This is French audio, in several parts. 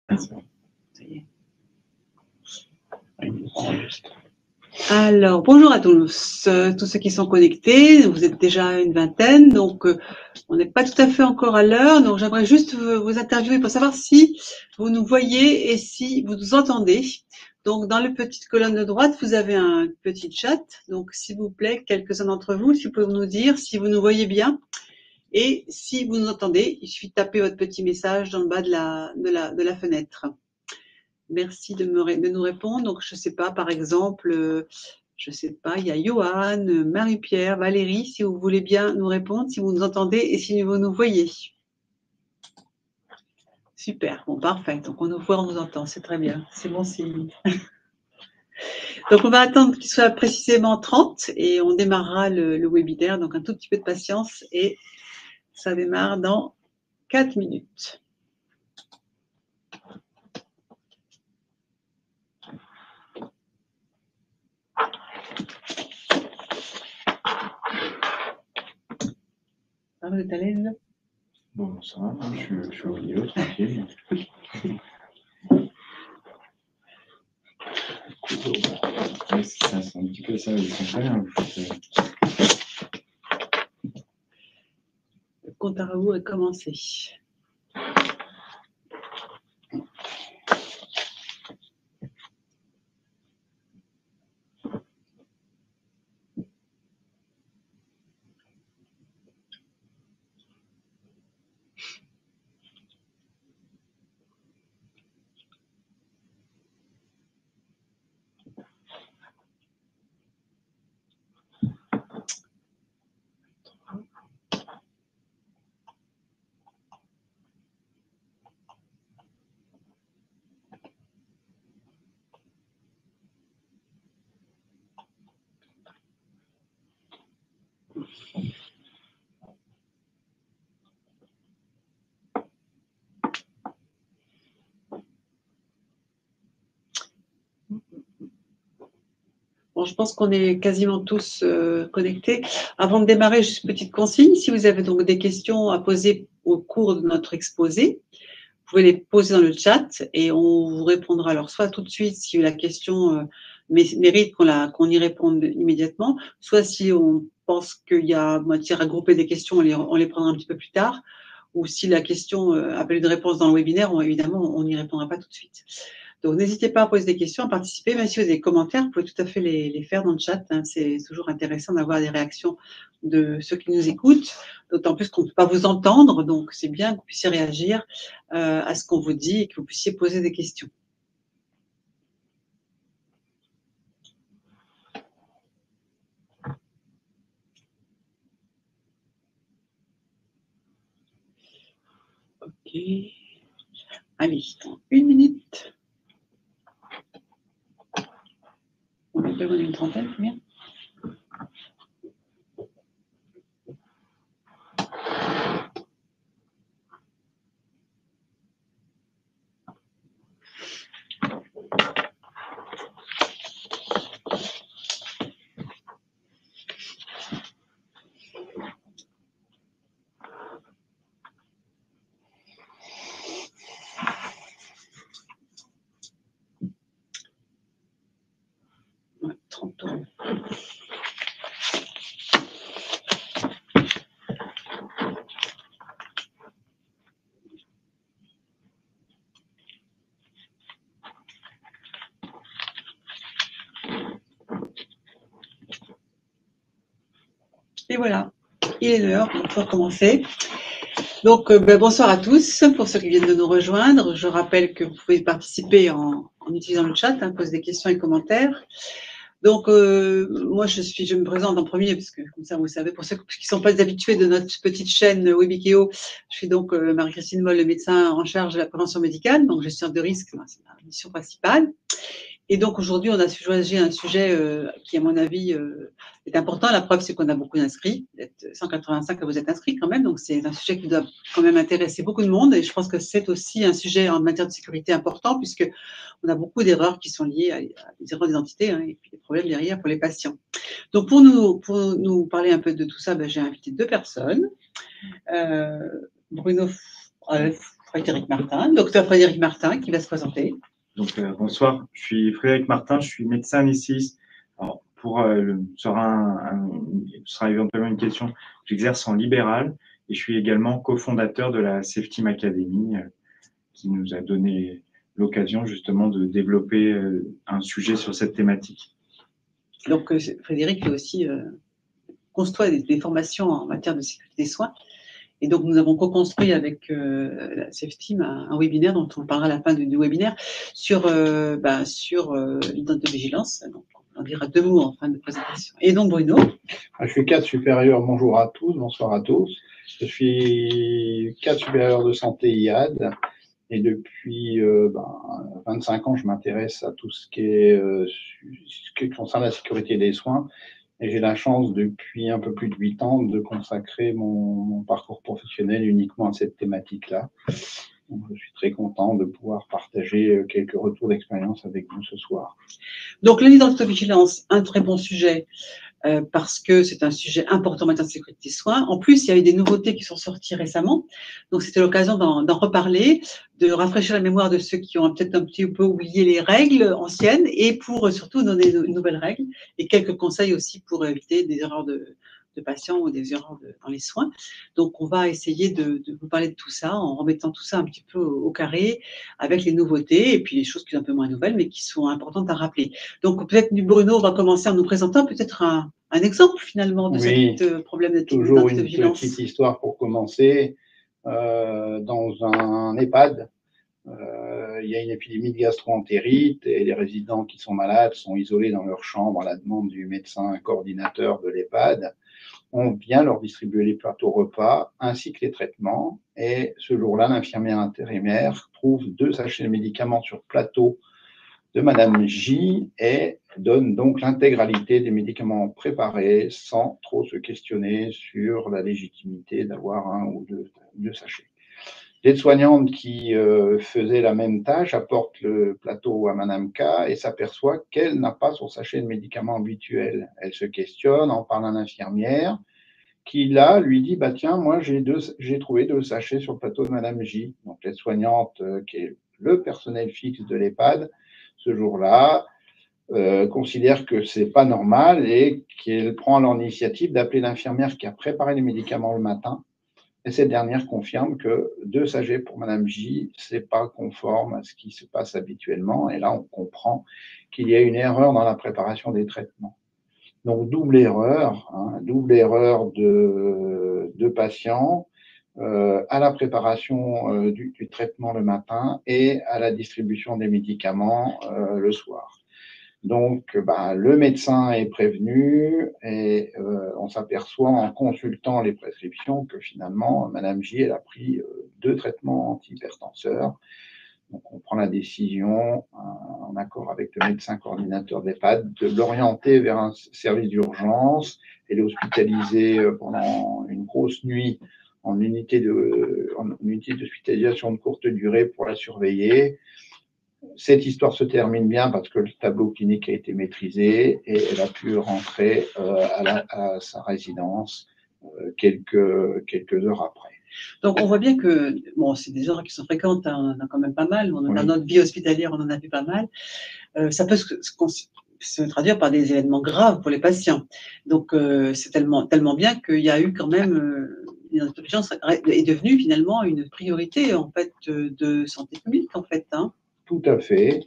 Ah, c'est bon. Ça y est. Il enregistre. Alors, bonjour à tous, tous ceux qui sont connectés. Vous êtes déjà une vingtaine, donc on n'est pas tout à fait encore à l'heure. Donc, j'aimerais juste vous interviewer pour savoir si vous nous voyez et si vous nous entendez. Donc, dans la petite colonne de droite, vous avez un petit chat. Donc, s'il vous plaît, quelques-uns d'entre vous, si vous pouvez nous dire si vous nous voyez bien et si vous nous entendez, il suffit de taper votre petit message dans le bas de la fenêtre. Merci de nous répondre. Donc, je ne sais pas, par exemple, je ne sais pas, il y a Johan, Marie-Pierre, Valérie, si vous voulez bien nous répondre, si vous nous entendez et si vous nous voyez. Super, bon, parfait. Donc, on nous voit, on nous entend, c'est très bien. C'est bon signe. Donc, on va attendre qu'il soit précisément 30 et on démarrera le webinaire. Donc, un tout petit peu de patience et ça démarre dans 4 minutes. Ah, vous êtes à l'aise? Bon, ça va, je suis au milieu, tranquille. Ouais, ça, c'est un petit peu ça, ils sont pas là. Le compte à rebours est commencé. Bon, je pense qu'on est quasiment tous connectés. Avant de démarrer, juste une petite consigne. Si vous avez donc des questions à poser au cours de notre exposé, vous pouvez les poser dans le chat et on vous répondra alors soit tout de suite si la question mérite qu'on y réponde immédiatement, soit si on pense qu'il y a matière à grouper des questions, on les prendra un petit peu plus tard, ou si la question appelle une réponse dans le webinaire, évidemment, on n'y répondra pas tout de suite. Donc, n'hésitez pas à poser des questions, à participer. Même si vous avez des commentaires, vous pouvez tout à fait les faire dans le chat. Hein. C'est toujours intéressant d'avoir des réactions de ceux qui nous écoutent, d'autant plus qu'on ne peut pas vous entendre. Donc, c'est bien que vous puissiez réagir à ce qu'on vous dit et que vous puissiez poser des questions. OK. Allez, dans 1 minute. On a une trentaine, combien ? Ouais, 30 €. Et voilà, il est l'heure, on peut recommencer. Donc, bonsoir à tous, pour ceux qui viennent de nous rejoindre. Je rappelle que vous pouvez participer en utilisant le chat, hein, poser des questions et commentaires. Donc, moi, je me présente en premier, parce que comme ça, vous savez, pour ceux qui ne sont pas habitués de notre petite chaîne Webikeo, je suis donc Marie-Christine Moll, le médecin en charge de la prévention médicale, donc gestion de risque, c'est ma mission principale. Et donc aujourd'hui, on a choisi un sujet qui, à mon avis, est important. La preuve, c'est qu'on a beaucoup d'inscrits. 185 à vous êtes inscrits quand même. Donc c'est un sujet qui doit quand même intéresser beaucoup de monde. Et je pense que c'est aussi un sujet en matière de sécurité important, puisque on a beaucoup d'erreurs qui sont liées à des erreurs d'identité, hein, et puis des problèmes derrière pour les patients. Donc pour nous parler un peu de tout ça, j'ai invité 2 personnes. Bruno Frédéric Martin, docteur Frédéric Martin, qui va se présenter. Donc, bonsoir, je suis Frédéric Martin, je suis médecin anesthésiste. Alors, ce sera éventuellement une question, j'exerce en libéral et je suis également cofondateur de la Safe Team Academy qui nous a donné l'occasion justement de développer un sujet sur cette thématique. Donc, Frédéric est aussi construit des formations en matière de sécurité des soins. Et donc, nous avons co-construit avec la Safe Team un webinaire dont on parlera à la fin du webinaire sur l'identité-vigilance. Donc, on dira 2 mots en fin de présentation. Et donc, Bruno. Je suis cadre supérieur, bonjour à tous, bonsoir à tous. Je suis cadre supérieur de santé IAD et depuis 25 ans, je m'intéresse à tout ce qui concerne la sécurité des soins. Et j'ai la chance, depuis un peu plus de 8 ans, de consacrer mon parcours professionnel uniquement à cette thématique-là. Donc, je suis très content de pouvoir partager quelques retours d'expérience avec vous ce soir. Donc, l'identité-vigilance, un très bon sujet, parce que c'est un sujet important en matière de sécurité des soins. En plus, il y a eu des nouveautés qui sont sorties récemment. Donc, c'était l'occasion d'en reparler, de rafraîchir la mémoire de ceux qui ont peut-être un petit peu oublié les règles anciennes et pour surtout donner de nouvelles règles et quelques conseils aussi pour éviter des erreurs de patients ou des erreurs dans les soins. Donc, on va essayer de vous parler de tout ça en remettant tout ça un petit peu au carré avec les nouveautés et puis les choses qui sont un peu moins nouvelles mais qui sont importantes à rappeler. Donc, peut-être Bruno va commencer en nous présentant peut-être un exemple finalement de ce problème de toujours une petite histoire pour commencer. Dans un EHPAD, il y a une épidémie de gastro-entérite et les résidents qui sont malades sont isolés dans leur chambre à la demande du médecin coordinateur de l'EHPAD. On vient leur distribuer les plateaux repas ainsi que les traitements. Et ce jour-là, l'infirmière intérimaire trouve 2 sachets de médicaments sur plateau de Madame J et donne donc l'intégralité des médicaments préparés sans trop se questionner sur la légitimité d'avoir 1 ou 2 sachets. L'aide-soignante qui faisait la même tâche apporte le plateau à Madame K et s'aperçoit qu'elle n'a pas son sachet de médicaments habituel. Elle se questionne, en parle à l'infirmière qui là lui dit tiens, moi j'ai trouvé 2 sachets sur le plateau de Madame J. Donc l'aide-soignante qui est le personnel fixe de l'EHPAD ce jour-là considère que c'est pas normal et qu'elle prend l'initiative d'appeler l'infirmière qui a préparé les médicaments le matin. Et cette dernière confirme que 2 sachets pour Madame J, c'est pas conforme à ce qui se passe habituellement. Et là, on comprend qu'il y a une erreur dans la préparation des traitements. Donc, double erreur de patients à la préparation du traitement le matin et à la distribution des médicaments le soir. Donc, le médecin est prévenu et on s'aperçoit en consultant les prescriptions que finalement, Madame J, elle a pris 2 traitements antihypertenseurs. Donc, on prend la décision, en accord avec le médecin coordinateur d'EHPAD, de l'orienter vers un service d'urgence. Elle est hospitalisée pendant une grosse nuit en unité d'hospitalisation de courte durée pour la surveiller. Cette histoire se termine bien parce que le tableau clinique a été maîtrisé et elle a pu rentrer à sa résidence quelques heures après. Donc, on voit bien que, c'est des erreurs qui sont fréquentes, hein, on en a quand même pas mal, dans notre vie hospitalière, on en a vu pas mal. Ça peut se traduire par des événements graves pour les patients. Donc, c'est tellement bien qu'il y a eu quand même, l'intelligence est devenue finalement une priorité, en fait, de santé publique, en fait, hein. Tout à fait.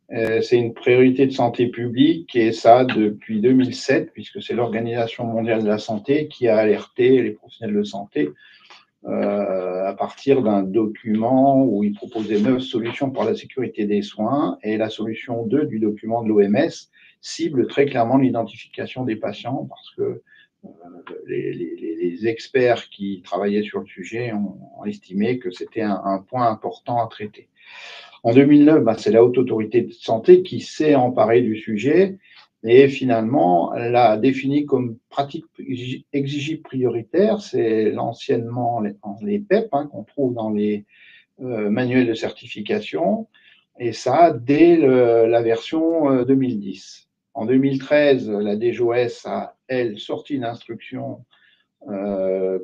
C'est une priorité de santé publique et ça depuis 2007, puisque c'est l'Organisation mondiale de la santé qui a alerté les professionnels de santé à partir d'un document où il proposait 9 solutions pour la sécurité des soins et la solution 2 du document de l'OMS cible très clairement l'identification des patients parce que les experts qui travaillaient sur le sujet ont estimé que c'était un point important à traiter. En 2009, c'est la Haute Autorité de Santé qui s'est emparée du sujet et finalement l'a défini comme pratique exigible prioritaire. C'est l'anciennement les PEP qu'on trouve dans les manuels de certification et ça dès la version 2010. En 2013, la DGOS a, elle, sorti une instruction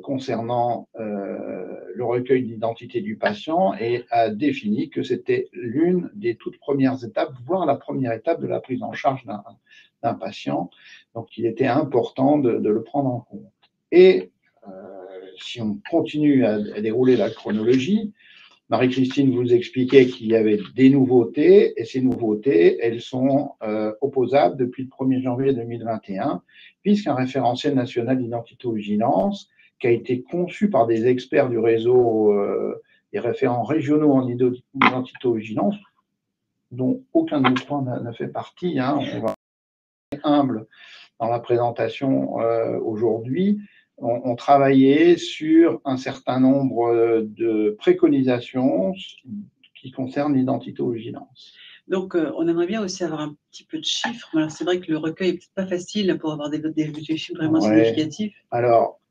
concernant le recueil d'identité du patient et a défini que c'était l'une des toutes premières étapes, voire la première étape de la prise en charge d'un patient. Donc, il était important de le prendre en compte. Et si on continue à dérouler la chronologie, Marie-Christine vous expliquait qu'il y avait des nouveautés, et ces nouveautés, elles sont opposables depuis le 1er janvier 2021, puisqu'un référentiel national d'identité-vigilance, qui a été conçu par des experts du réseau des référents régionaux en identité-vigilance, dont aucun de nous trois n'a fait partie, hein, on va être humble dans la présentation aujourd'hui, on travaillait sur un certain nombre de préconisations qui concernent l'identité-vigilance. Donc, on aimerait bien aussi avoir un petit peu de chiffres. Alors, c'est vrai que le recueil n'est peut-être pas facile pour avoir des chiffres vraiment significatifs. Alors,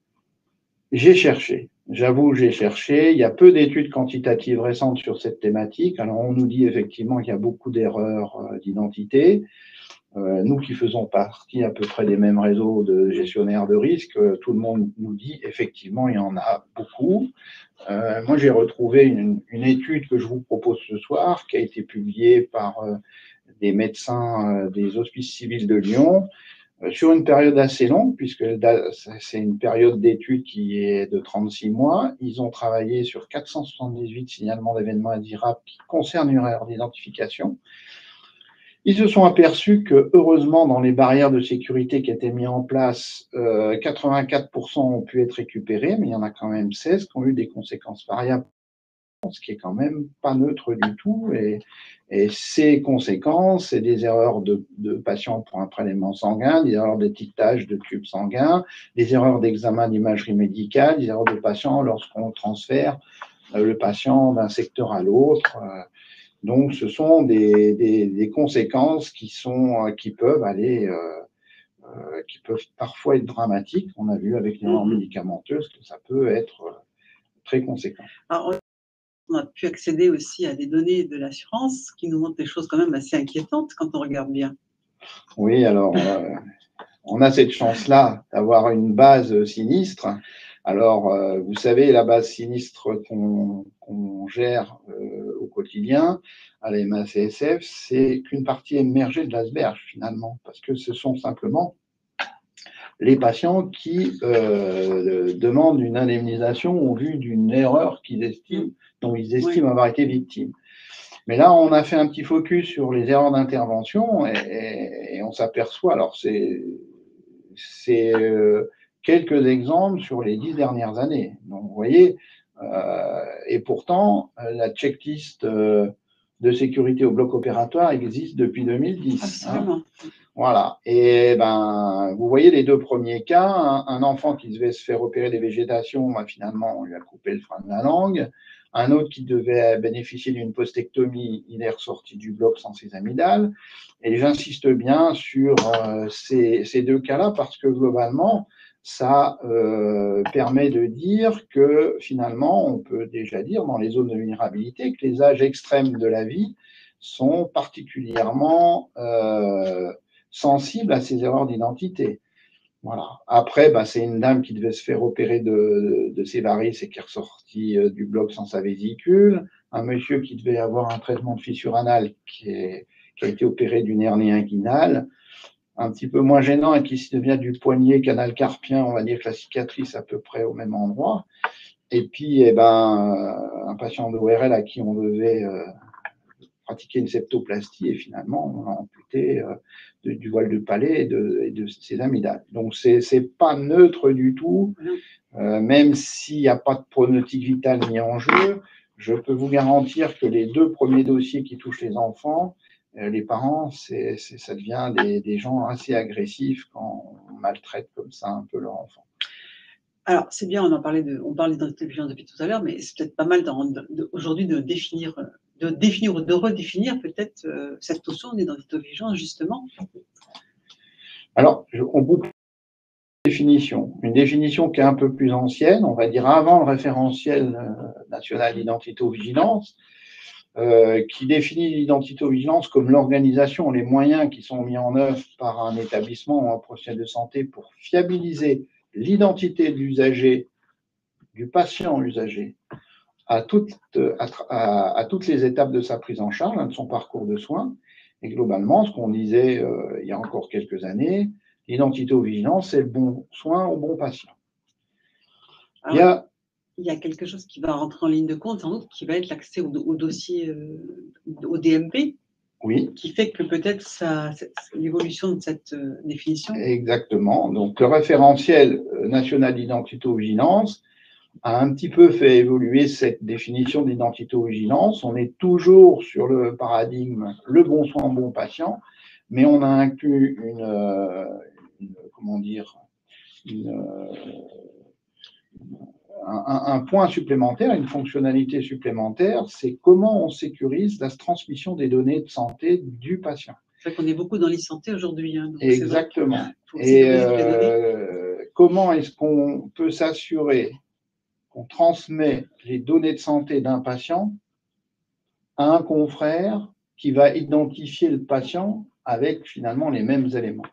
j'ai cherché. J'avoue, j'ai cherché. Il y a peu d'études quantitatives récentes sur cette thématique. Alors, on nous dit effectivement qu'il y a beaucoup d'erreurs d'identité. Nous qui faisons partie à peu près des mêmes réseaux de gestionnaires de risques, tout le monde nous dit effectivement il y en a beaucoup. Moi j'ai retrouvé une étude que je vous propose ce soir qui a été publiée par des médecins des hospices civils de Lyon sur une période assez longue puisque c'est une période d'étude qui est de 36 mois. Ils ont travaillé sur 478 signalements d'événements indésirables qui concernent une erreur d'identification. Ils se sont aperçus que, heureusement, dans les barrières de sécurité qui étaient mises en place, 84% ont pu être récupérés, mais il y en a quand même 16 qui ont eu des conséquences variables, ce qui est quand même pas neutre du tout. Et ces conséquences, c'est des erreurs de patients pour un prélèvement sanguin, des erreurs d'étiquetage de tubes sanguins, des erreurs d'examen d'imagerie médicale, des erreurs de patients lorsqu'on transfère le patient d'un secteur à l'autre. Donc, ce sont des conséquences qui peuvent qui peuvent parfois être dramatiques. On a vu avec les normes médicamenteuses que ça peut être très conséquent. Alors, on a pu accéder aussi à des données de l'assurance qui nous montrent des choses quand même assez inquiétantes quand on regarde bien. Oui, alors, on a cette chance-là d'avoir une base sinistre. Alors, vous savez, la base sinistre qu'on gère au quotidien à la MACSF, c'est qu'une partie émergée de l'iceberg, finalement, parce que ce sont simplement les patients qui demandent une indemnisation au vu d'une erreur dont ils estiment avoir été victimes. Mais là, on a fait un petit focus sur les erreurs d'intervention et on s'aperçoit, alors c'est quelques exemples sur les 10 dernières années. Donc, vous voyez, et pourtant, la checklist de sécurité au bloc opératoire existe depuis 2010. Absolument. Hein. Voilà. Et ben, vous voyez les deux premiers cas, un enfant qui devait se faire opérer des végétations, finalement, on lui a coupé le frein de la langue. Un autre qui devait bénéficier d'une postectomie, il est ressorti du bloc sans ses amygdales. Et j'insiste bien sur ces deux cas-là parce que globalement, ça permet de dire que finalement, on peut déjà dire dans les zones de vulnérabilité que les âges extrêmes de la vie sont particulièrement sensibles à ces erreurs d'identité. Voilà. Après, c'est une dame qui devait se faire opérer de ses varices et qui est ressortie du bloc sans sa vésicule. Un monsieur qui devait avoir un traitement de fissure anale qui a été opéré d'une hernie inguinale. Un petit peu moins gênant et qui devient du poignet canal carpien, on va dire que la cicatrice à peu près au même endroit. Et puis, un patient d'ORL à qui on devait pratiquer une septoplastie et finalement, on a amputé du voile du palais et de ses amygdales. Donc, c'est pas neutre du tout, même s'il n'y a pas de pronostic vital mis en jeu. Je peux vous garantir que les deux premiers dossiers qui touchent les enfants, les parents, ça devient des gens assez agressifs quand on maltraite comme ça un peu leur enfant. Alors, c'est bien, on parle d'identité-vigilance depuis tout à l'heure, mais c'est peut-être pas mal aujourd'hui de définir ou de redéfinir peut-être cette notion d'identité-vigilance, justement. Alors, on vous une définition qui est un peu plus ancienne, on va dire avant le référentiel national d'identité-vigilance, qui définit l'identité-vigilance comme l'organisation, les moyens qui sont mis en œuvre par un établissement ou un professionnel de santé pour fiabiliser l'identité de l'usager, du patient usager, à toutes les étapes de sa prise en charge, de son parcours de soins. Et globalement, ce qu'on disait il y a encore quelques années, l'identité-vigilance, c'est le bon soin au bon patient. Alors, il y a quelque chose qui va rentrer en ligne de compte, sans doute, qui va être l'accès au dossier, au DMP. Oui. Qui fait que peut-être l'évolution de cette définition. Exactement. Donc, le référentiel national d'identité-vigilance a un petit peu fait évoluer cette définition d'identité-vigilance. On est toujours sur le paradigme le bon soin, bon patient, mais on a inclus un point supplémentaire, une fonctionnalité supplémentaire, c'est comment on sécurise la transmission des données de santé du patient. C'est vrai qu'on est beaucoup dans l'e-santé aujourd'hui. Hein, exactement. Et comment est-ce qu'on peut s'assurer qu'on transmet les données de santé d'un patient à un confrère qui va identifier le patient avec finalement les mêmes éléments.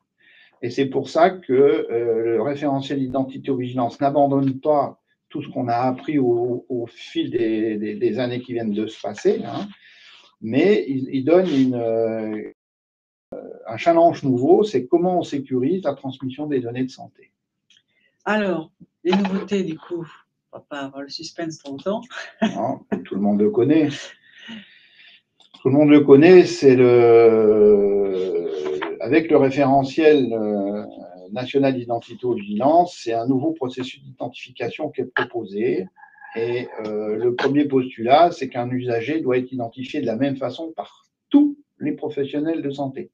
Et c'est pour ça que le référentiel d'identité-vigilance n'abandonne pas tout ce qu'on a appris au fil des années qui viennent de se passer, hein, mais il donne un challenge nouveau, c'est comment on sécurise la transmission des données de santé. Alors, les nouveautés, du coup, on ne va pas avoir le suspense trop longtemps. Non, tout le monde le connaît. Tout le monde le connaît, c'est avec le référentiel national d'identité-vigilance, c'est un nouveau processus d'identification qui est proposé. Et le premier postulat, c'est qu'un usager doit être identifié de la même façon par tous les professionnels de santé.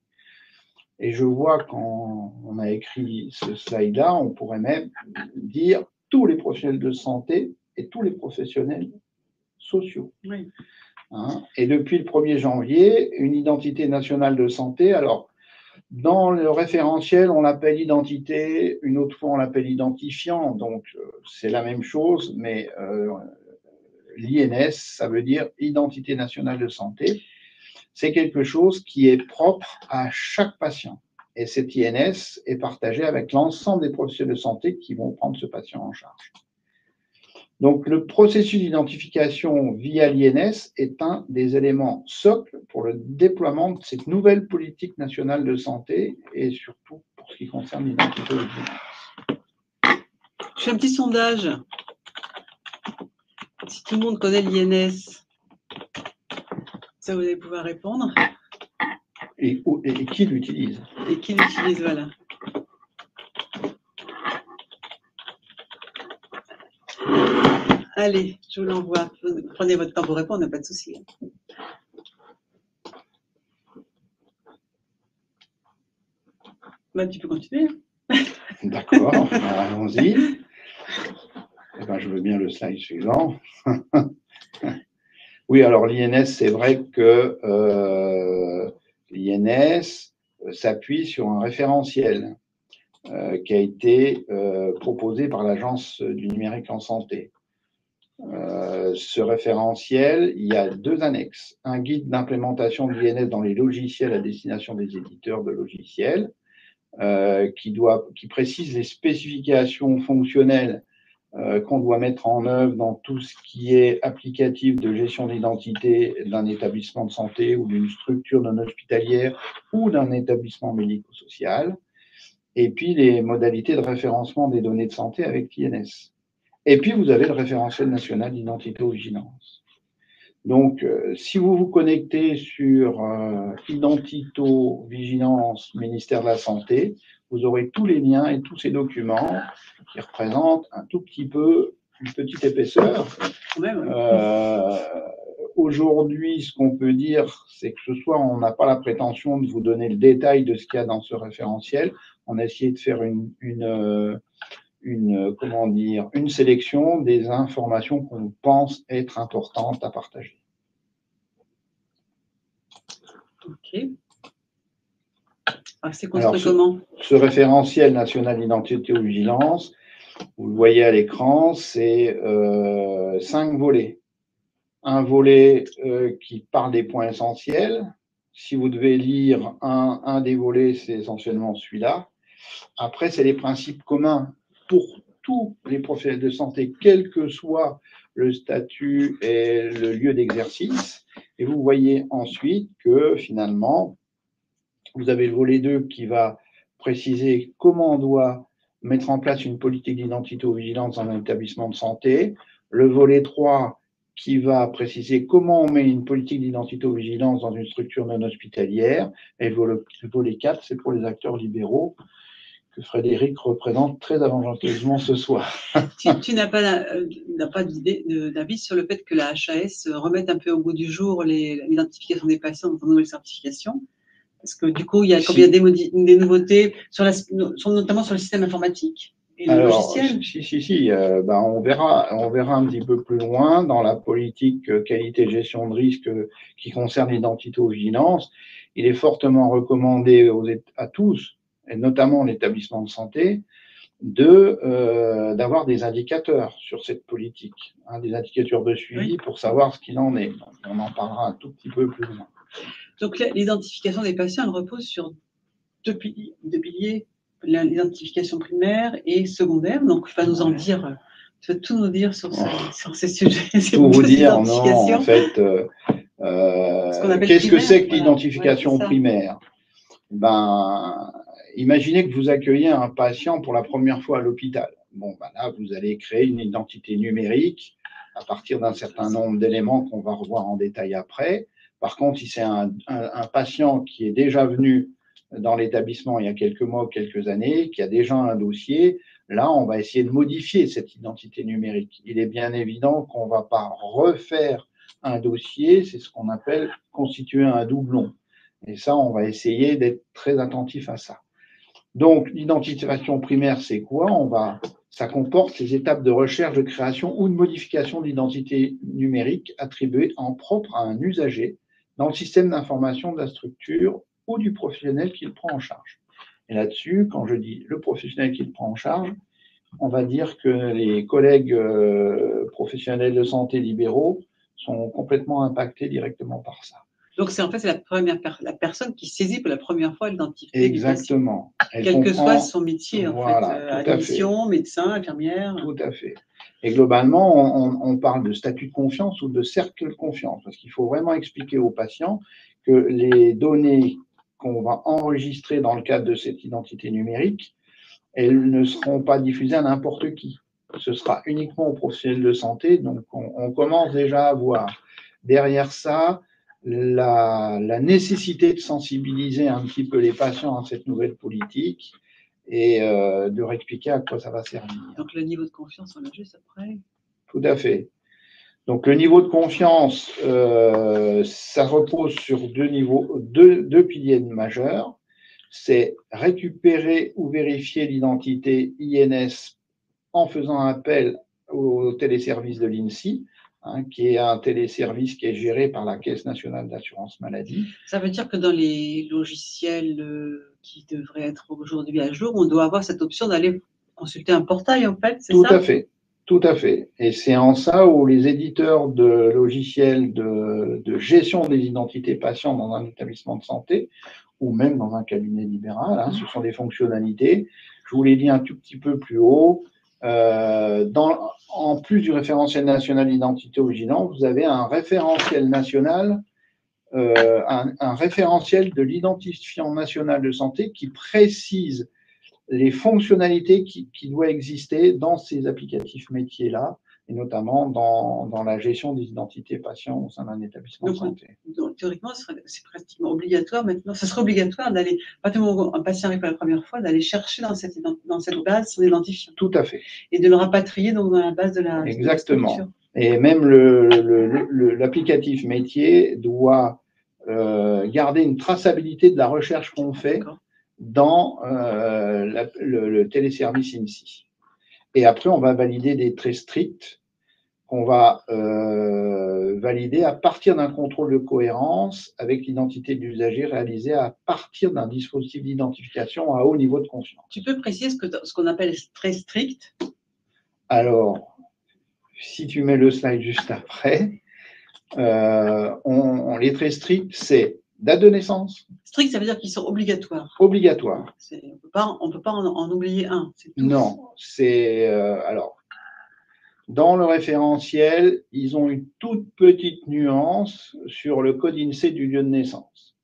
Et je vois quand on a écrit ce slide-là, on pourrait même dire tous les professionnels de santé et tous les professionnels sociaux. Oui. Hein, et depuis le 1er janvier, une identité nationale de santé, alors dans le référentiel, on l'appelle identité, une autre fois on l'appelle identifiant, donc c'est la même chose, mais l'INS, ça veut dire Identité nationale de santé, c'est quelque chose qui est propre à chaque patient. Et cette INS est partagée avec l'ensemble des professionnels de santé qui vont prendre ce patient en charge. Donc, le processus d'identification via l'INS est un des éléments socles pour le déploiement de cette nouvelle politique nationale de santé et surtout pour ce qui concerne l'identité-vigilance. Je fais un petit sondage. Si tout le monde connaît l'INS, ça vous allez pouvoir répondre. Et qui l'utilise? Et qui l'utilise, voilà. Allez, je vous l'envoie. Prenez votre temps pour répondre, pas de souci. Bah, tu peux continuer. D'accord, allons-y. Eh ben, je veux bien le slide suivant. Oui, alors l'INS, c'est vrai que l'INS s'appuie sur un référentiel qui a été proposé par l'Agence du numérique en santé. Ce référentiel, il y a 2 annexes. Un guide d'implémentation de l'INS dans les logiciels à destination des éditeurs de logiciels, qui précise les spécifications fonctionnelles qu'on doit mettre en œuvre dans tout ce qui est applicatif de gestion d'identité d'un établissement de santé ou d'une structure non hospitalière ou d'un établissement médico-social, et puis les modalités de référencement des données de santé avec l'INS. Et puis, vous avez le référentiel national d'identité-vigilance. Donc, si vous vous connectez sur Identito-Vigilance, ministère de la Santé, vous aurez tous les liens et tous ces documents qui représentent un tout petit peu, une petite épaisseur. Aujourd'hui, ce qu'on peut dire, c'est que ce soir, on n'a pas la prétention de vous donner le détail de ce qu'il y a dans ce référentiel. On a essayé de faire une sélection des informations qu'on pense être importantes à partager. Ok. C'est construit comment? Ce référentiel national d'identité-vigilance, vous le voyez à l'écran, c'est 5 volets. Un volet qui parle des points essentiels. Si vous devez lire un des volets, c'est essentiellement celui-là. Après, c'est les principes communs pour tous les professionnels de santé, quel que soit le statut et le lieu d'exercice. Et vous voyez ensuite que finalement, vous avez le volet 2 qui va préciser comment on doit mettre en place une politique d'identité-vigilance dans un établissement de santé. Le volet 3 qui va préciser comment on met une politique d'identité-vigilance dans une structure non hospitalière. Et le volet 4, c'est pour les acteurs libéraux que Frédéric représente très avantageusement ce soir. Tu n'as pas d'avis sur le fait que la HAS remette un peu au goût du jour l'identification des patients dans une nouvelle certification? Parce que du coup, il y a des nouveautés, notamment sur le système informatique et le logiciel. On verra un petit peu plus loin dans la politique qualité-gestion de risque qui concerne l'identité-vigilance. Il est fortement recommandé à tous, et notamment l'établissement de santé, d'avoir des indicateurs sur cette politique, des indicateurs de suivi pour savoir ce qu'il en est. Donc, on en parlera un tout petit peu plus loin. Donc, l'identification des patients, elle repose sur deux piliers, l'identification primaire et secondaire. Donc, tu vas nous en dire, tu vas tout nous dire sur ces sujets. Tout vous dire, non, en fait, qu'est-ce que c'est que l'identification primaire? Imaginez que vous accueillez un patient pour la première fois à l'hôpital. Bon, là, vous allez créer une identité numérique à partir d'un certain nombre d'éléments qu'on va revoir en détail après. Par contre, si c'est un patient qui est déjà venu dans l'établissement il y a quelques mois ou quelques années, qui a déjà un dossier, là, on va essayer de modifier cette identité numérique. Il est bien évident qu'on ne va pas refaire un dossier, c'est ce qu'on appelle constituer un doublon. Et ça, on va essayer d'être très attentif à ça. Donc, l'identification primaire, c'est quoi? Ça comporte les étapes de recherche, de création ou de modification d'identité numérique attribuée en propre à un usager dans le système d'information de la structure ou du professionnel qui le prend en charge. Et là-dessus, quand je dis le professionnel qui le prend en charge, on va dire que les collègues professionnels de santé libéraux sont complètement impactés directement par ça. Donc, c'est la personne qui saisit pour la première fois l'identité. Exactement. Quel que soit son métier, voilà, admission, médecin, infirmière. Tout à fait. Et globalement, on parle de statut de confiance ou de cercle de confiance, parce qu'il faut vraiment expliquer aux patients que les données qu'on va enregistrer dans le cadre de cette identité numérique, elles ne seront pas diffusées à n'importe qui. Ce sera uniquement aux professionnels de santé. Donc, on commence déjà à voir derrière ça la nécessité de sensibiliser un petit peu les patients à cette nouvelle politique et de leur expliquer à quoi ça va servir. Donc, le niveau de confiance, on l'a juste après. Tout à fait. Donc, le niveau de confiance, ça repose sur deux piliers majeurs. C'est récupérer ou vérifier l'identité INS en faisant appel au téléservice de l'INSI, qui est un téléservice qui est géré par la Caisse nationale d'assurance maladie. Ça veut dire que dans les logiciels qui devraient être aujourd'hui à jour, on doit avoir cette option d'aller consulter un portail, en fait, c'est ça? Tout à fait. Tout à fait. Et c'est en ça où les éditeurs de logiciels de gestion des identités patients dans un établissement de santé ou même dans un cabinet libéral, ce sont des fonctionnalités. Je vous l'ai dit un tout petit peu plus haut. En plus du référentiel national d'identité-vigilance, vous avez un référentiel national, un référentiel de l'identifiant national de santé qui précise les fonctionnalités qui doivent exister dans ces applicatifs métiers-là, et notamment dans la gestion des identités patients au sein d'un établissement de santé. Donc, théoriquement, c'est pratiquement obligatoire maintenant. Ce serait obligatoire d'aller, à partir du moment où un patient arrive pour la première fois, d'aller chercher dans cette base son identifiant. Tout à fait. Et de le rapatrier donc, dans la base de la Exactement. De la et même l'applicatif métier doit garder une traçabilité de la recherche qu'on fait dans le téléservice INSI. Et après, on va valider des traits stricts qu'on va valider à partir d'un contrôle de cohérence avec l'identité de l'usager réalisé à partir d'un dispositif d'identification à haut niveau de confiance. Tu peux préciser ce qu'on appelle très strict? Alors, si tu mets le slide juste après, les traits stricts, c'est Date de naissance, Strict, ça veut dire qu'ils sont obligatoires. obligatoire. On peut pas en oublier un. C'est tous. Non, c'est alors dans le référentiel, ils ont une toute petite nuance sur le code INSEE du lieu de naissance.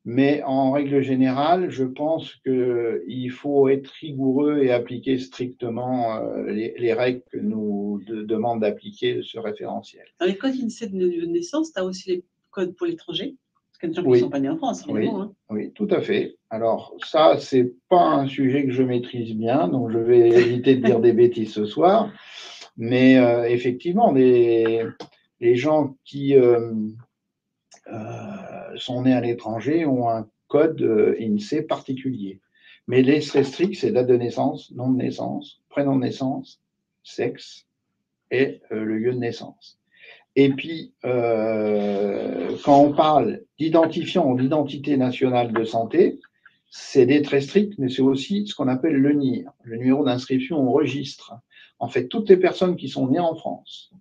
Mais en règle générale, je pense qu'il faut être rigoureux et appliquer strictement les règles que nous demande d'appliquer ce référentiel. Dans les codes INSEE de lieu de naissance, tu as aussi les codes pour l'étranger. Parce qu'il y a des gens qui Oui. ne sont pas nés en France, Oui, évidemment. Hein. oui, tout à fait. Alors ça, c'est pas un sujet que je maîtrise bien, donc je vais éviter de dire des bêtises ce soir. Mais effectivement, les gens qui sont nés à l'étranger ont un code INSEE particulier. Mais les très stricts, c'est date de naissance, nom de naissance, prénom de naissance, sexe et le lieu de naissance. Et puis, quand on parle d'identifiant ou d'identité nationale de santé, c'est des très stricts, mais c'est aussi ce qu'on appelle le NIR, le numéro d'inscription au registre. En fait, toutes les personnes qui sont nées en France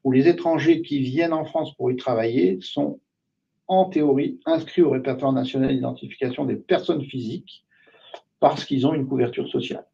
ou les étrangers qui viennent en France pour y travailler sont en théorie inscrits au répertoire national d'identification des personnes physiques parce qu'ils ont une couverture sociale.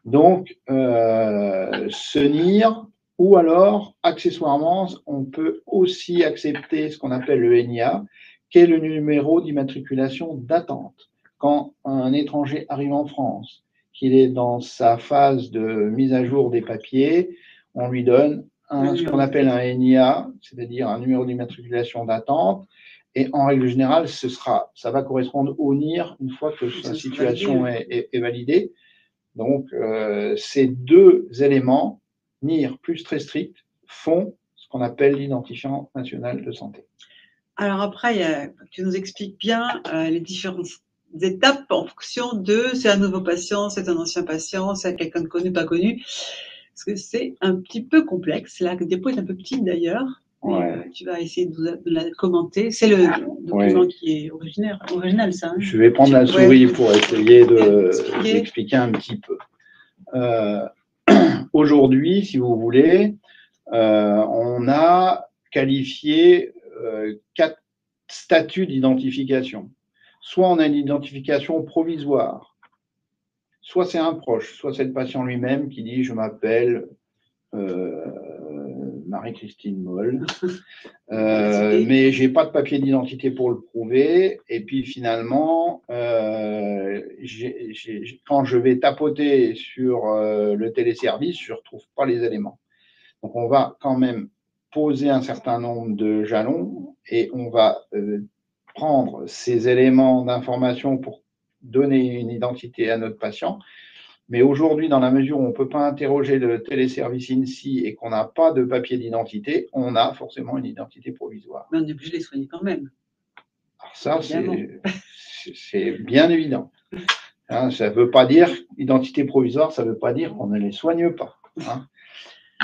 Donc, ce NIR, ou alors, accessoirement, on peut aussi accepter ce qu'on appelle le NIA, qui est le numéro d'immatriculation d'attente. Quand un étranger arrive en France, qu'il est dans sa phase de mise à jour des papiers, on lui donne ce qu'on appelle un NIA, c'est-à-dire un numéro d'immatriculation d'attente. Et en règle générale, ça va correspondre au NIR une fois que sa situation est validée. Donc, ces deux éléments, NIR plus très strict, font ce qu'on appelle l'identifiant national de santé. Alors après, tu nous expliques bien les différentes étapes en fonction de c'est un nouveau patient, c'est un ancien patient, c'est quelqu'un de connu, pas connu. Parce que c'est un petit peu complexe. La dépôt est un peu petite d'ailleurs. Ouais. Tu vas essayer de la commenter. C'est le document qui est original, ça. Hein. Je vais prendre la souris pour essayer d'expliquer un petit peu. Aujourd'hui, si vous voulez, on a qualifié 4 statuts d'identification. Soit on a une identification provisoire, soit c'est un proche, soit c'est le patient lui-même qui dit « je m'appelle Marie-Christine Moll, mais j'ai pas de papier d'identité pour le prouver. » Et puis finalement, quand je vais tapoter sur le téléservice, je retrouve pas les éléments. Donc on va quand même poser un certain nombre de jalons et on va prendre ces éléments d'information pour donner une identité à notre patient. Mais aujourd'hui, dans la mesure où on ne peut pas interroger le téléservice INSI et qu'on n'a pas de papier d'identité, on a forcément une identité provisoire. Mais on est obligé de les soigner quand même. Alors ça, c'est bien évident. Hein, ça ne veut pas dire, identité provisoire, ça ne veut pas dire qu'on ne les soigne pas. Hein.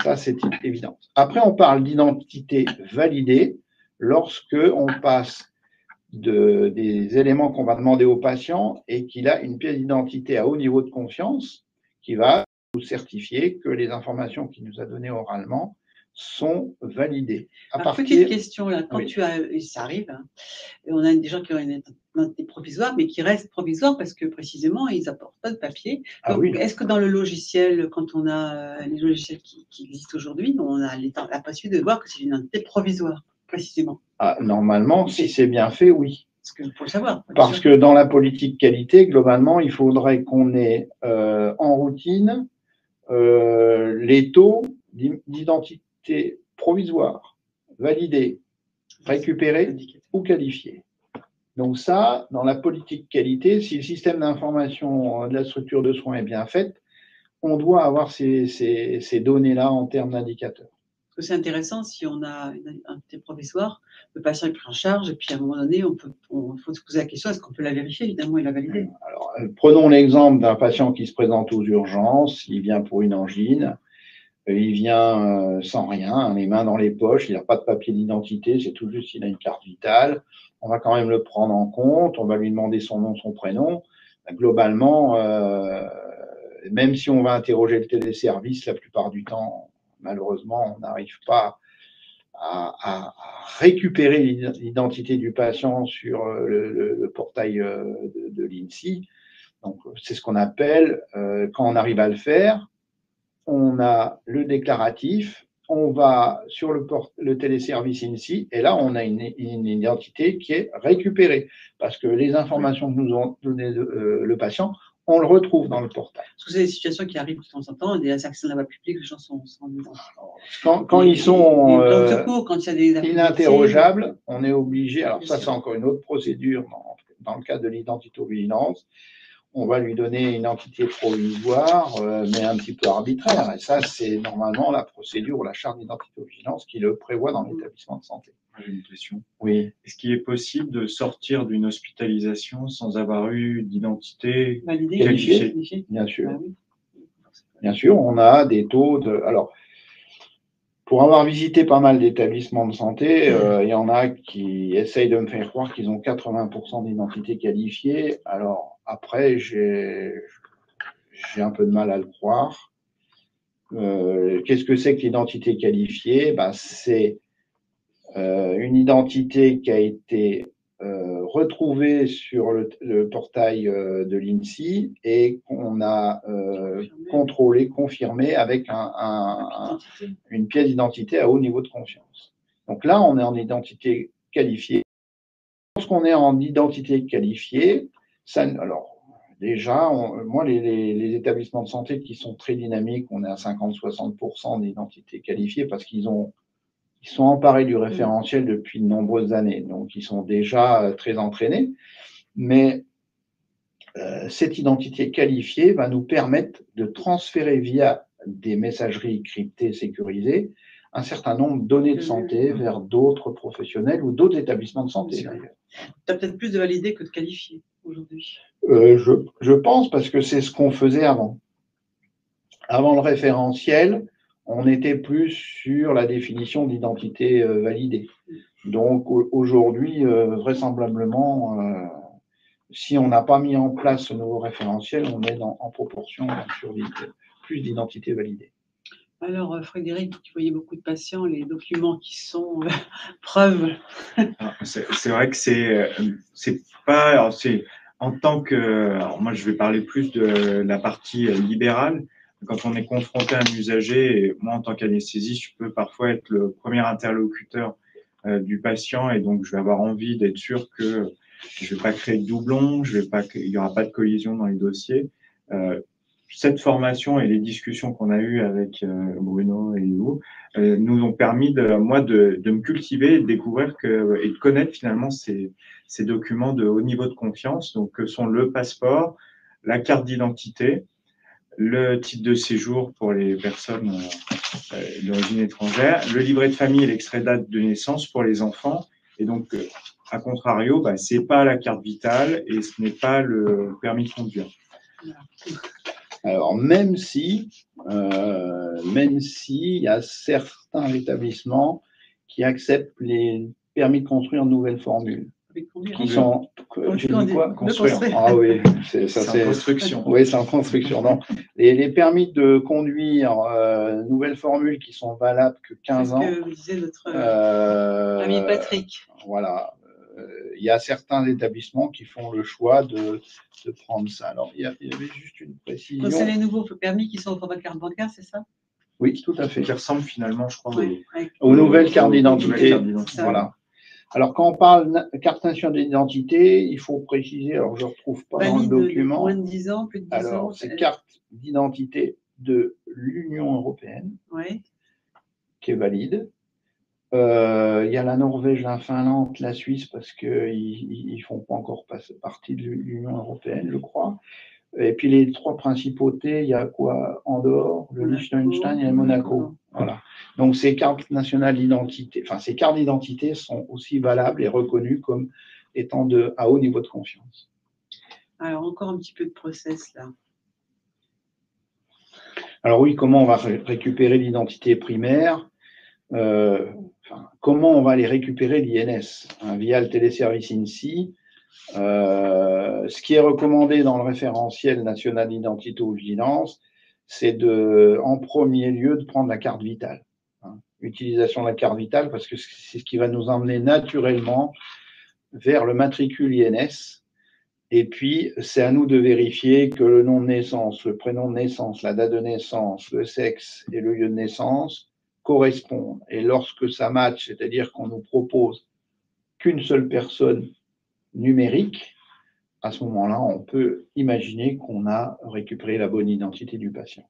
Ça, c'est évident. Après, on parle d'identité validée lorsque on passe des éléments qu'on va demander au patient et qu'il a une pièce d'identité à haut niveau de confiance qui va nous certifier que les informations qu'il nous a données oralement sont validées. Petite question, là, quand tu as, et ça arrive, hein, et on a des gens qui ont une identité provisoire, mais qui restent provisoires parce que précisément, ils n'apportent pas de papier. Donc, est-ce que dans le logiciel, quand on a les logiciels qui existent aujourd'hui, on a la possibilité de voir que c'est une identité provisoire, précisément? Normalement, si c'est bien fait, oui. Parce que faut le savoir. Parce que dans la politique qualité, globalement, il faudrait qu'on ait en routine les taux d'identité provisoire, validés, récupérés ou qualifiés. Donc ça, dans la politique qualité, si le système d'information de la structure de soins est bien fait, on doit avoir ces données-là en termes d'indicateurs. C'est intéressant, si on a une identité provisoire, le patient est pris en charge, et puis à un moment donné, il faut se poser la question, est-ce qu'on peut la vérifier, évidemment, et la valider? Alors, prenons l'exemple d'un patient qui se présente aux urgences, il vient pour une angine, il vient sans rien, les mains dans les poches, il n'a pas de papier d'identité, c'est tout juste, il a une carte vitale, on va quand même le prendre en compte, on va lui demander son nom, son prénom. Globalement, même si on va interroger le téléservice, la plupart du temps, malheureusement, on n'arrive pas à récupérer l'identité du patient sur le portail de l'INSEE. Donc, c'est ce qu'on appelle, quand on arrive à le faire, on a le déclaratif, on va sur le téléservice INSEE, et là, on a une identité qui est récupérée, parce que les informations que nous ont donné le patient, on le retrouve dans le portail. Parce que c'est des situations qui arrivent de temps en temps, des accidents de la voie publique, les gens sont quand ils sont quand il y a des ininterrogeables, on est obligé, alors ça c'est encore une autre procédure dans le cadre de l'identité-vigilance, on va lui donner une entité provisoire, mais un petit peu arbitraire. Et ça, c'est normalement la procédure ou la charte d'identité-vigilance qui le prévoit dans l'établissement de santé. J'ai une question. Oui. Est-ce qu'il est possible de sortir d'une hospitalisation sans avoir eu d'identité qualifiée? Bien sûr. Bah oui. Bien sûr, on a des taux de... Alors, pour avoir visité pas mal d'établissements de santé, il y en a qui essayent de me faire croire qu'ils ont 80% d'identité qualifiée. Alors, après, j'ai un peu de mal à le croire. Qu'est-ce que c'est que l'identité qualifiée? C'est une identité qui a été retrouvée sur le portail de l'INSEE et qu'on a contrôlé, confirmé avec une pièce d'identité à haut niveau de confiance. Donc là, on est en identité qualifiée. Lorsqu'on est en identité qualifiée, alors déjà, moi, les établissements de santé qui sont très dynamiques, on est à 50-60% d'identité qualifiée parce qu'ils sont emparés du référentiel depuis de nombreuses années, donc ils sont déjà très entraînés. Mais cette identité qualifiée va nous permettre de transférer via des messageries cryptées sécurisées un certain nombre de données de santé vers d'autres professionnels ou d'autres établissements de santé, d'ailleurs. Tu as peut-être plus de validés que de qualifiés aujourd'hui. Je pense, parce que c'est ce qu'on faisait avant. Avant le référentiel, on était plus sur la définition d'identité validée. Donc aujourd'hui, vraisemblablement, si on n'a pas mis en place ce nouveau référentiel, on est en proportion sur plus d'identité validée. Alors, Frédéric, vous qui voyez beaucoup de patients, les documents qui sont preuves. C'est vrai que c'est pas. Alors en tant que. Alors moi, je vais parler plus de la partie libérale. Quand on est confronté à un usager, et moi, en tant qu'anesthésiste, je peux parfois être le premier interlocuteur du patient, et donc je vais avoir envie d'être sûr que je ne vais pas créer de doublons, il n'y aura pas de collision dans les dossiers. Cette formation et les discussions qu'on a eues avec Bruno et vous nous ont permis de me cultiver et de découvrir et de connaître finalement ces documents de haut niveau de confiance, donc que sont le passeport, la carte d'identité, le titre de séjour pour les personnes d'origine étrangère, le livret de famille et l'extrait de date de naissance pour les enfants. Et donc, à contrario, ce n'est pas la carte vitale et ce n'est pas le permis de conduire. Alors, même si il y a certains établissements qui acceptent les permis de construire en nouvelle formule, qui sont, j'ai dit quoi? Construire. Ah oui, c'est en construction. Oui, c'est en construction. Non. Les permis de conduire nouvelle formule qui sont valables que 15 ans. C'est ce que disait notre ami Patrick. Voilà. Il y a certains établissements qui font le choix de prendre ça. Alors, il y avait juste une précision. Donc, c'est les nouveaux permis qui sont au format carte bancaire, c'est ça? Oui, tout à fait. Qui ressemblent finalement, je crois, aux nouvelles cartes d'identité. Voilà. Alors, quand on parle de carte nationale d'identité, il faut préciser, alors je ne retrouve pas dans le document. Moins de 10 ans, plus de 10 ans. Alors, c'est carte d'identité de l'Union européenne qui est valide. Il y a la Norvège, la Finlande, la Suisse, parce qu'ils ne font pas encore partie de l'Union européenne, je crois. Et puis les trois principautés, il y a quoi? Andorre, le Liechtenstein et Monaco. Voilà. Donc ces cartes nationales d'identité, ces cartes d'identité sont aussi valables et reconnues comme étant à haut niveau de confiance. Alors encore un petit peu de process là. Alors oui, comment on va récupérer l'identité primaire? Comment on va aller récupérer l'INS via le téléservice INSEE? Ce qui est recommandé dans le référentiel national d'identité-vigilance, c'est en premier lieu de prendre la carte vitale. utilisation de la carte vitale, parce que c'est ce qui va nous emmener naturellement vers le matricule INS. Et puis, c'est à nous de vérifier que le nom de naissance, le prénom de naissance, la date de naissance, le sexe et le lieu de naissance correspondent. Et lorsque ça match, c'est-à-dire qu'on nous propose qu'une seule personne numérique, à ce moment-là, on peut imaginer qu'on a récupéré la bonne identité du patient.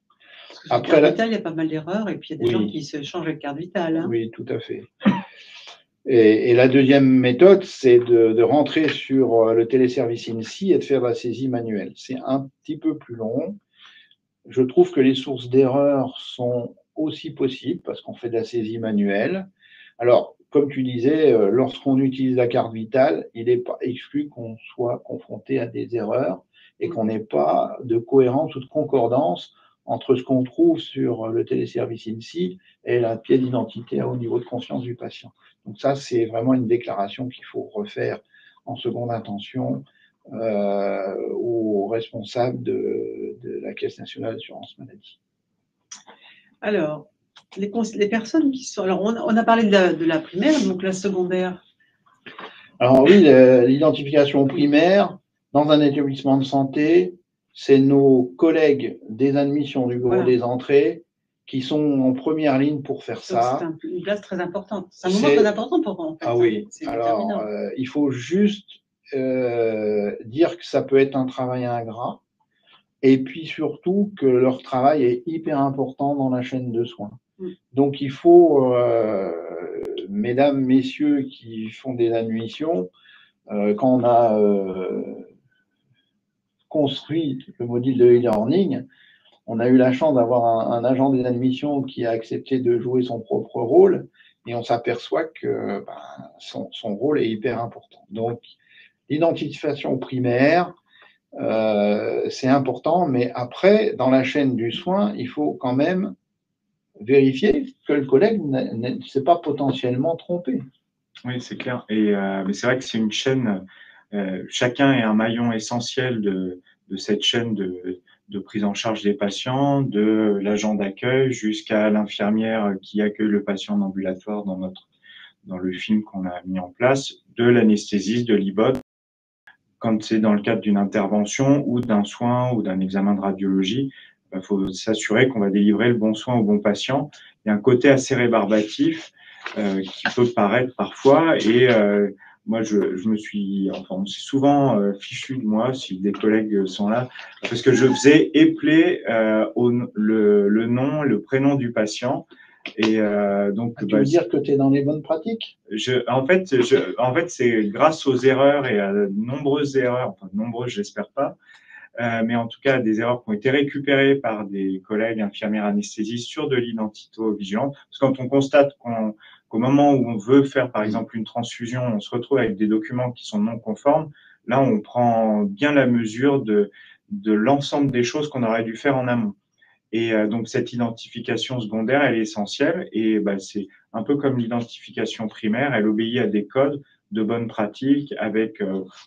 Après, carte vitale, il y a pas mal d'erreurs, et puis il y a des gens qui se changent de carte vitale. Hein. Oui, tout à fait. Et la deuxième méthode, c'est de rentrer sur le téléservice INSI et de faire la saisie manuelle. C'est un petit peu plus long. Je trouve que les sources d'erreurs sont aussi possibles parce qu'on fait de la saisie manuelle. Alors, comme tu disais, lorsqu'on utilise la carte vitale, il n'est pas exclu qu'on soit confronté à des erreurs et qu'on n'ait pas de cohérence ou de concordance entre ce qu'on trouve sur le téléservice INSI et la pièce d'identité au niveau de conscience du patient. Donc ça, c'est vraiment une déclaration qu'il faut refaire en seconde intention aux responsables de la Caisse nationale d'assurance maladie. Alors, les personnes qui sont… Alors, on a parlé de la primaire, donc la secondaire. Alors oui, l'identification primaire, dans un établissement de santé, c'est nos collègues des admissions du bureau des entrées qui sont en première ligne pour faire ça. C'est une place très importante. C'est un moment très important pour eux, en fait. Ah oui, alors il faut juste dire que ça peut être un travail ingrat et puis surtout que leur travail est hyper important dans la chaîne de soins. Donc il faut, mesdames, messieurs qui font des admissions, quand on a construit le module de e-learning, on a eu la chance d'avoir un agent des admissions qui a accepté de jouer son propre rôle et on s'aperçoit que son rôle est hyper important. Donc, l'identification primaire, c'est important, mais après, dans la chaîne du soin, il faut quand même vérifier que le collègue ne s'est pas potentiellement trompé. Oui, c'est clair. Mais c'est vrai que c'est une chaîne, chacun est un maillon essentiel de cette chaîne de prise en charge des patients, de l'agent d'accueil jusqu'à l'infirmière qui accueille le patient en ambulatoire dans le film qu'on a mis en place, de l'anesthésiste, de l'IBOT, quand c'est dans le cadre d'une intervention ou d'un soin ou d'un examen de radiologie. Il faut s'assurer qu'on va délivrer le bon soin au bon patient. Il y a un côté assez rébarbatif qui peut paraître parfois et moi, je me suis, enfin, on s'est souvent fichu de moi, si des collègues sont là, parce que je faisais épeler le nom, le prénom du patient. Et donc, tu veux dire que tu es dans les bonnes pratiques? En fait, c'est grâce aux erreurs et à de nombreuses erreurs, enfin nombreuses, j'espère pas, mais en tout cas des erreurs qui ont été récupérées par des collègues infirmières anesthésistes sur de l'identito-vigilance. Parce que quand on constate qu'au moment où on veut faire, par exemple, une transfusion, on se retrouve avec des documents qui sont non conformes, là, on prend bien la mesure de l'ensemble des choses qu'on aurait dû faire en amont. Et donc, cette identification secondaire, elle est essentielle. Et c'est un peu comme l'identification primaire, elle obéit à des codes de bonnes pratiques avec,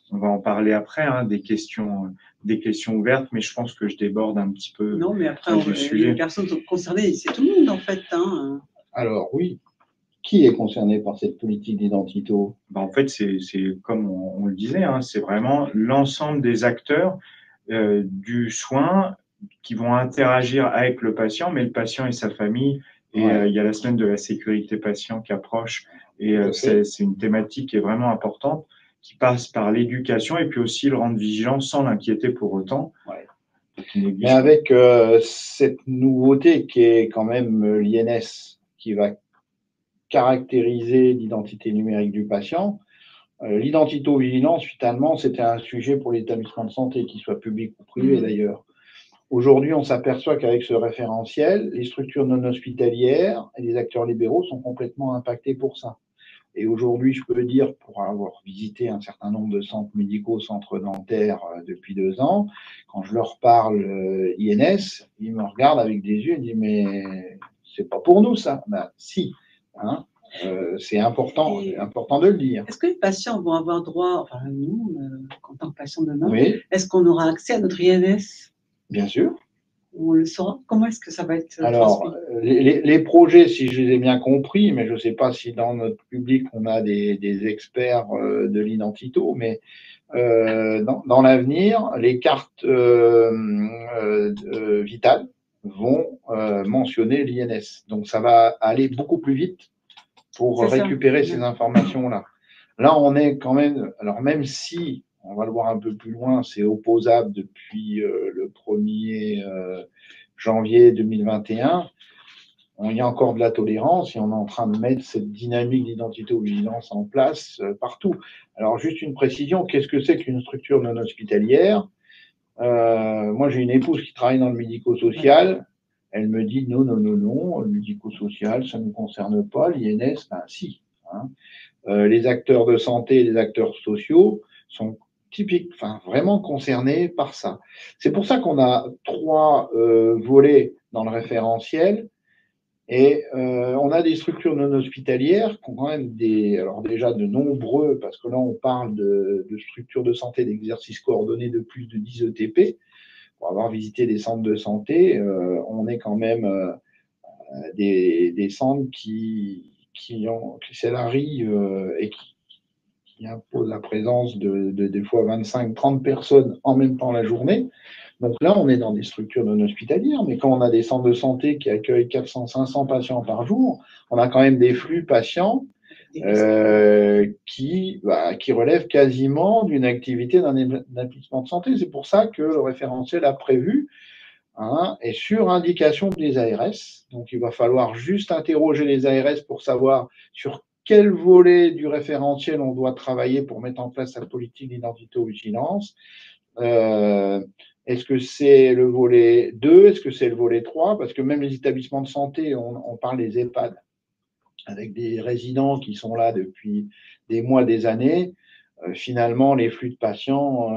on va en parler après, hein, des questions ouvertes, mais je pense que je déborde un petit peu. Non, mais après, les personnes concernées, c'est tout le monde, en fait. Hein. Alors, oui. Qui est concerné par cette politique d'identito? En fait, c'est comme on le disait, hein, c'est vraiment l'ensemble des acteurs du soin qui vont interagir avec le patient, mais le patient et sa famille. Et il y a la semaine de la sécurité patient qui approche. Et c'est une thématique qui est vraiment importante, qui passe par l'éducation et puis aussi le rendre vigilant sans l'inquiéter pour autant. Ouais. Mais avec cette nouveauté qui est quand même l'INS, qui va caractériser l'identité numérique du patient, l'identito-vigilance, finalement, c'était un sujet pour l'établissement de santé, qu'il soit public ou privé d'ailleurs. Aujourd'hui, on s'aperçoit qu'avec ce référentiel, les structures non hospitalières et les acteurs libéraux sont complètement impactés pour ça. Et aujourd'hui, je peux dire, pour avoir visité un certain nombre de centres médicaux, centres dentaires depuis 2 ans, quand je leur parle INS, ils me regardent avec des yeux et disent « mais c'est pas pour nous ça ». Ben si, hein, c'est important de le dire. Est-ce que les patients vont avoir droit, enfin nous, en tant que patients demain, est-ce qu'on aura accès à notre INS? Bien sûr. On le saura. Comment est-ce que ça va être Alors, transmis? les projets, si je les ai bien compris, mais je ne sais pas si dans notre public on a des experts de l'identito, mais dans l'avenir, les cartes vitales vont mentionner l'INS. Donc, ça va aller beaucoup plus vite pour récupérer ces informations-là. Là, on est quand même, alors même si, on va le voir un peu plus loin, c'est opposable depuis le 1er janvier 2021, il y a encore de la tolérance et on est en train de mettre cette dynamique d'identité-vigilance en place partout. Alors, juste une précision, qu'est-ce que c'est qu'une structure non hospitalière? Moi, j'ai une épouse qui travaille dans le médico-social. Elle me dit non, non, non, non, le médico-social, ça ne nous concerne pas. L'INS, ben si. Hein. Les acteurs de santé et les acteurs sociaux sont typiques, enfin vraiment concernés par ça. C'est pour ça qu'on a 3 volets dans le référentiel. Et on a des structures non hospitalières qui ont quand même alors déjà de nombreux, parce que là on parle de structures de santé d'exercice coordonné de plus de 10 ETP. Pour avoir visité des centres de santé, on est quand même des centres qui s'élargissent et qui imposent la présence de des fois 25-30 personnes en même temps la journée. Donc là, on est dans des structures non hospitalières, mais quand on a des centres de santé qui accueillent 400-500 patients par jour, on a quand même des flux patients qui relèvent quasiment d'une activité d'un établissement de santé. C'est pour ça que le référentiel a prévu, et sur indication des ARS, donc il va falloir juste interroger les ARS pour savoir sur quel volet du référentiel on doit travailler pour mettre en place la politique d'identité-vigilance. Est-ce que c'est le volet 2? Est-ce que c'est le volet 3? Parce que même les établissements de santé, on parle des EHPAD, avec des résidents qui sont là depuis des mois, des années. Finalement, les flux de patients,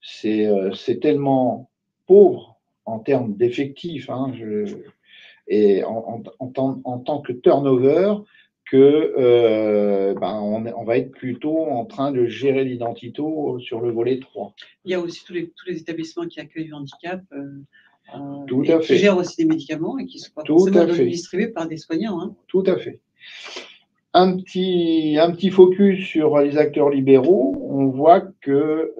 c'est tellement pauvre en termes d'effectifs, et en tant que turnover, que on va être plutôt en train de gérer l'identito sur le volet 3. Il y a aussi tous les établissements qui accueillent du handicap qui gèrent aussi des médicaments et qui sont pas forcément distribués par des soignants. Tout à fait. Un petit focus sur les acteurs libéraux. On voit que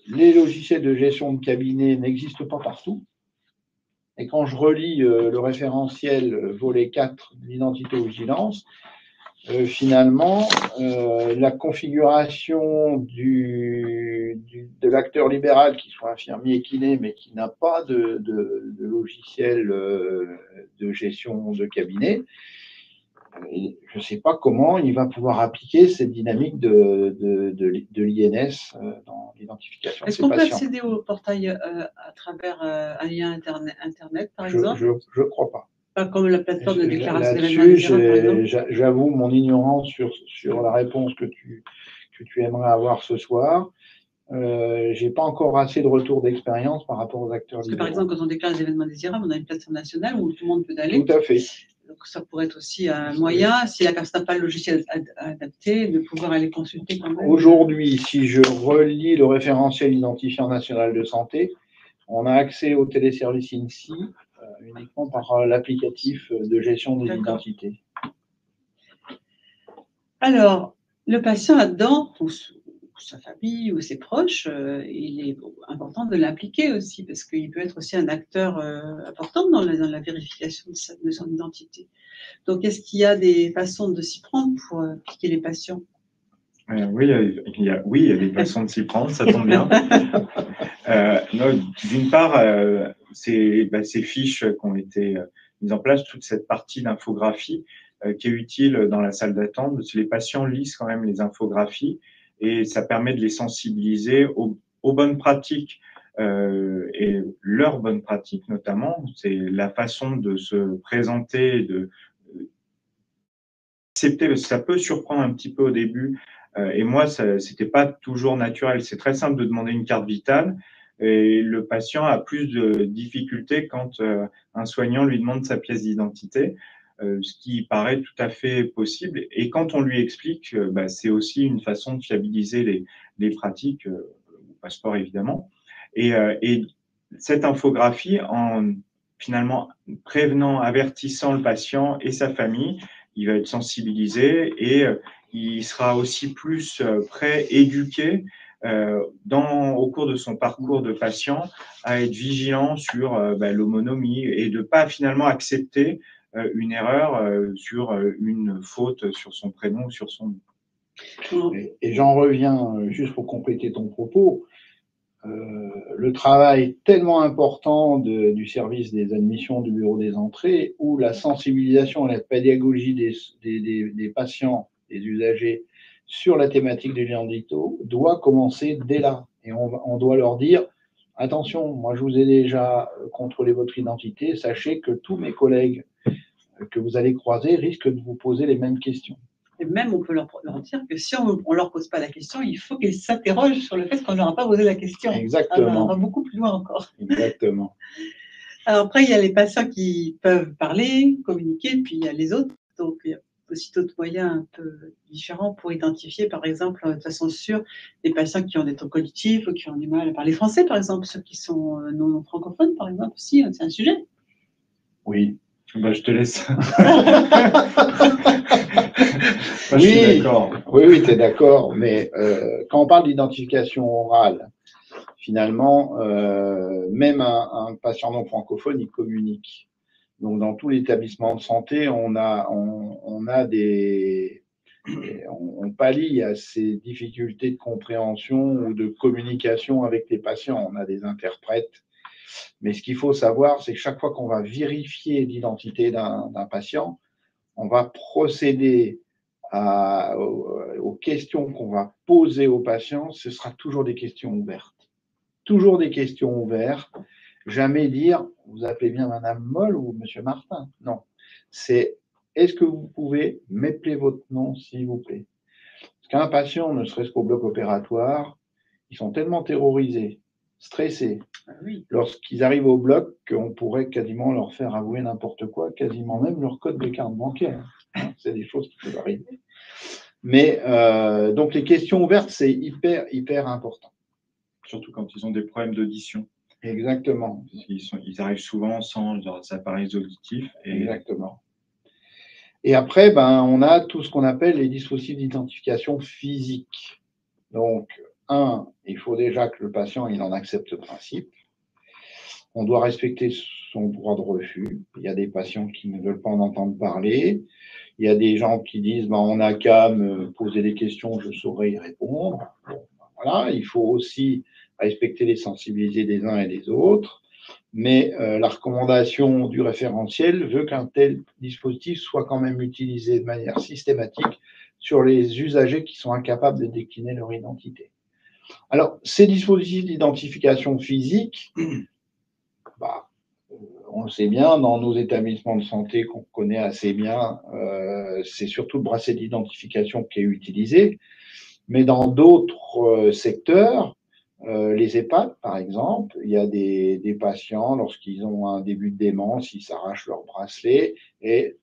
les logiciels de gestion de cabinet n'existent pas partout. Et quand je relis le référentiel volet 4 de l'identité-vigilance, finalement, la configuration de l'acteur libéral, qui soit infirmier, kiné, mais qui n'a pas de logiciel de gestion de cabinet, je ne sais pas comment il va pouvoir appliquer cette dynamique de l'INS dans l'identification de ses patients. Est-ce qu'on peut accéder au portail à travers un lien Internet, par exemple? Je ne crois pas. Pas comme la plateforme de déclaration d'événements désirables, par exemple? J'avoue mon ignorance sur la réponse que tu aimerais avoir ce soir. Je n'ai pas encore assez de retour d'expérience par rapport aux acteurs libéraux. Parce que, par exemple, quand on déclare des événements désirables, on a une plateforme nationale où tout le monde peut aller. Tout à fait. Donc, ça pourrait être aussi un moyen, si la personne n'a pas le logiciel adapté, de pouvoir aller consulter quand même. Aujourd'hui, si je relis le référentiel identifiant national de santé, on a accès au téléservice INSI uniquement par l'applicatif de gestion des identités. Alors, le patient là-dedans, ou sa famille ou ses proches, il est important de l'impliquer aussi, parce qu'il peut être aussi un acteur important dans la vérification de son identité. Donc, est-ce qu'il y a des façons de s'y prendre pour impliquer les patients? Oui, il y a des façons de s'y prendre, ça tombe bien. D'une part, ces fiches qui ont été mises en place, toute cette partie d'infographie qui est utile dans la salle d'attente. Les patients lisent quand même les infographies et ça permet de les sensibiliser aux bonnes pratiques et leurs bonnes pratiques notamment. C'est la façon de se présenter, de accepter, ça peut surprendre un petit peu au début. Et moi, c'était pas toujours naturel. C'est très simple de demander une carte vitale et le patient a plus de difficultés quand un soignant lui demande sa pièce d'identité, ce qui paraît tout à fait possible. Et quand on lui explique, c'est aussi une façon de fiabiliser les pratiques, au passeport évidemment. Et cette infographie, en finalement prévenant, avertissant le patient et sa famille, il va être sensibilisé et il sera aussi plus prêt, éduqué au cours de son parcours de patient à être vigilant sur l'homonymie et de ne pas finalement accepter une erreur sur une faute sur son prénom ou sur son nom. Et j'en reviens, juste pour compléter ton propos, le travail tellement important du service des admissions du bureau des entrées, où la sensibilisation et la pédagogie des patients, des usagers, sur la thématique des liens dictaux doit commencer dès là. Et on doit leur dire, attention, moi je vous ai déjà contrôlé votre identité, sachez que tous mes collègues que vous allez croiser risquent de vous poser les mêmes questions. Et même, on peut leur dire que si on ne leur pose pas la question, il faut qu'ils s'interrogent sur le fait qu'on ne leur a pas posé la question. Exactement. On va beaucoup plus loin encore. Exactement. Alors après, il y a les patients qui peuvent parler, communiquer, puis il y a les autres. Donc, il y a aussi d'autres moyens un peu différents pour identifier, par exemple, de façon sûre, les patients qui ont des troubles cognitifs ou qui ont du mal à parler français, par exemple, ceux qui sont non francophones, par exemple, aussi, c'est un sujet. Oui. Je te laisse. Oui, je suis d'accord. Oui, tu es d'accord. Mais quand on parle d'identification orale, finalement, même un patient non francophone, il communique. Donc, dans tout l'établissement de santé, on pallie à ces difficultés de compréhension ou de communication avec les patients. On a des interprètes. Mais ce qu'il faut savoir, c'est que chaque fois qu'on va vérifier l'identité d'un patient, on va procéder aux questions qu'on va poser aux patients. Ce sera toujours des questions ouvertes. Toujours des questions ouvertes. Jamais dire, vous appelez bien Madame Moll ou Monsieur Martin. Non. C'est, est-ce que vous pouvez m'appeler votre nom, s'il vous plaît? Parce qu'un patient, ne serait-ce qu'au bloc opératoire, ils sont tellement terrorisés, stressés, lorsqu'ils arrivent au bloc, qu'on pourrait quasiment leur faire avouer n'importe quoi, quasiment même leur code de carte bancaire. C'est des choses qui peuvent arriver. Mais donc les questions ouvertes, c'est hyper important. Surtout quand ils ont des problèmes d'audition. Exactement. Ils arrivent souvent sans leurs appareils auditifs. Exactement. Et après, on a tout ce qu'on appelle les dispositifs d'identification physique. Donc, il faut déjà que le patient il en accepte le principe. On doit respecter son droit de refus. Il y a des patients qui ne veulent pas en entendre parler. Il y a des gens qui disent on n'a qu'à me poser des questions, je saurai y répondre. Bon, voilà, il faut aussi respecter les sensibilités des uns et des autres. Mais la recommandation du référentiel veut qu'un tel dispositif soit quand même utilisé de manière systématique sur les usagers qui sont incapables de décliner leur identité. Alors, ces dispositifs d'identification physique, on le sait bien, dans nos établissements de santé qu'on connaît assez bien, c'est surtout le bracelet d'identification qui est utilisé. Mais dans d'autres secteurs, les EHPAD, par exemple, il y a des patients, lorsqu'ils ont un début de démence, ils s'arrachent leur bracelet et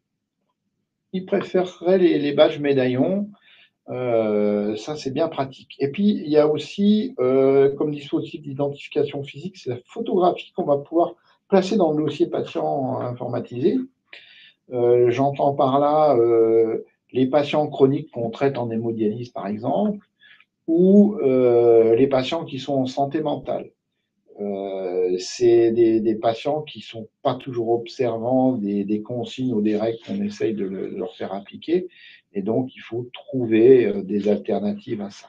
ils préféreraient les badges médaillons. Ça, c'est bien pratique. Et puis, il y a aussi, comme dispositif d'identification physique, c'est la photographie qu'on va pouvoir placer dans le dossier patient informatisé. J'entends par là les patients chroniques qu'on traite en hémodialyse, par exemple, ou les patients qui sont en santé mentale. C'est des patients qui ne sont pas toujours observants des consignes ou des règles qu'on essaye de leur faire appliquer. Et donc, il faut trouver des alternatives à ça.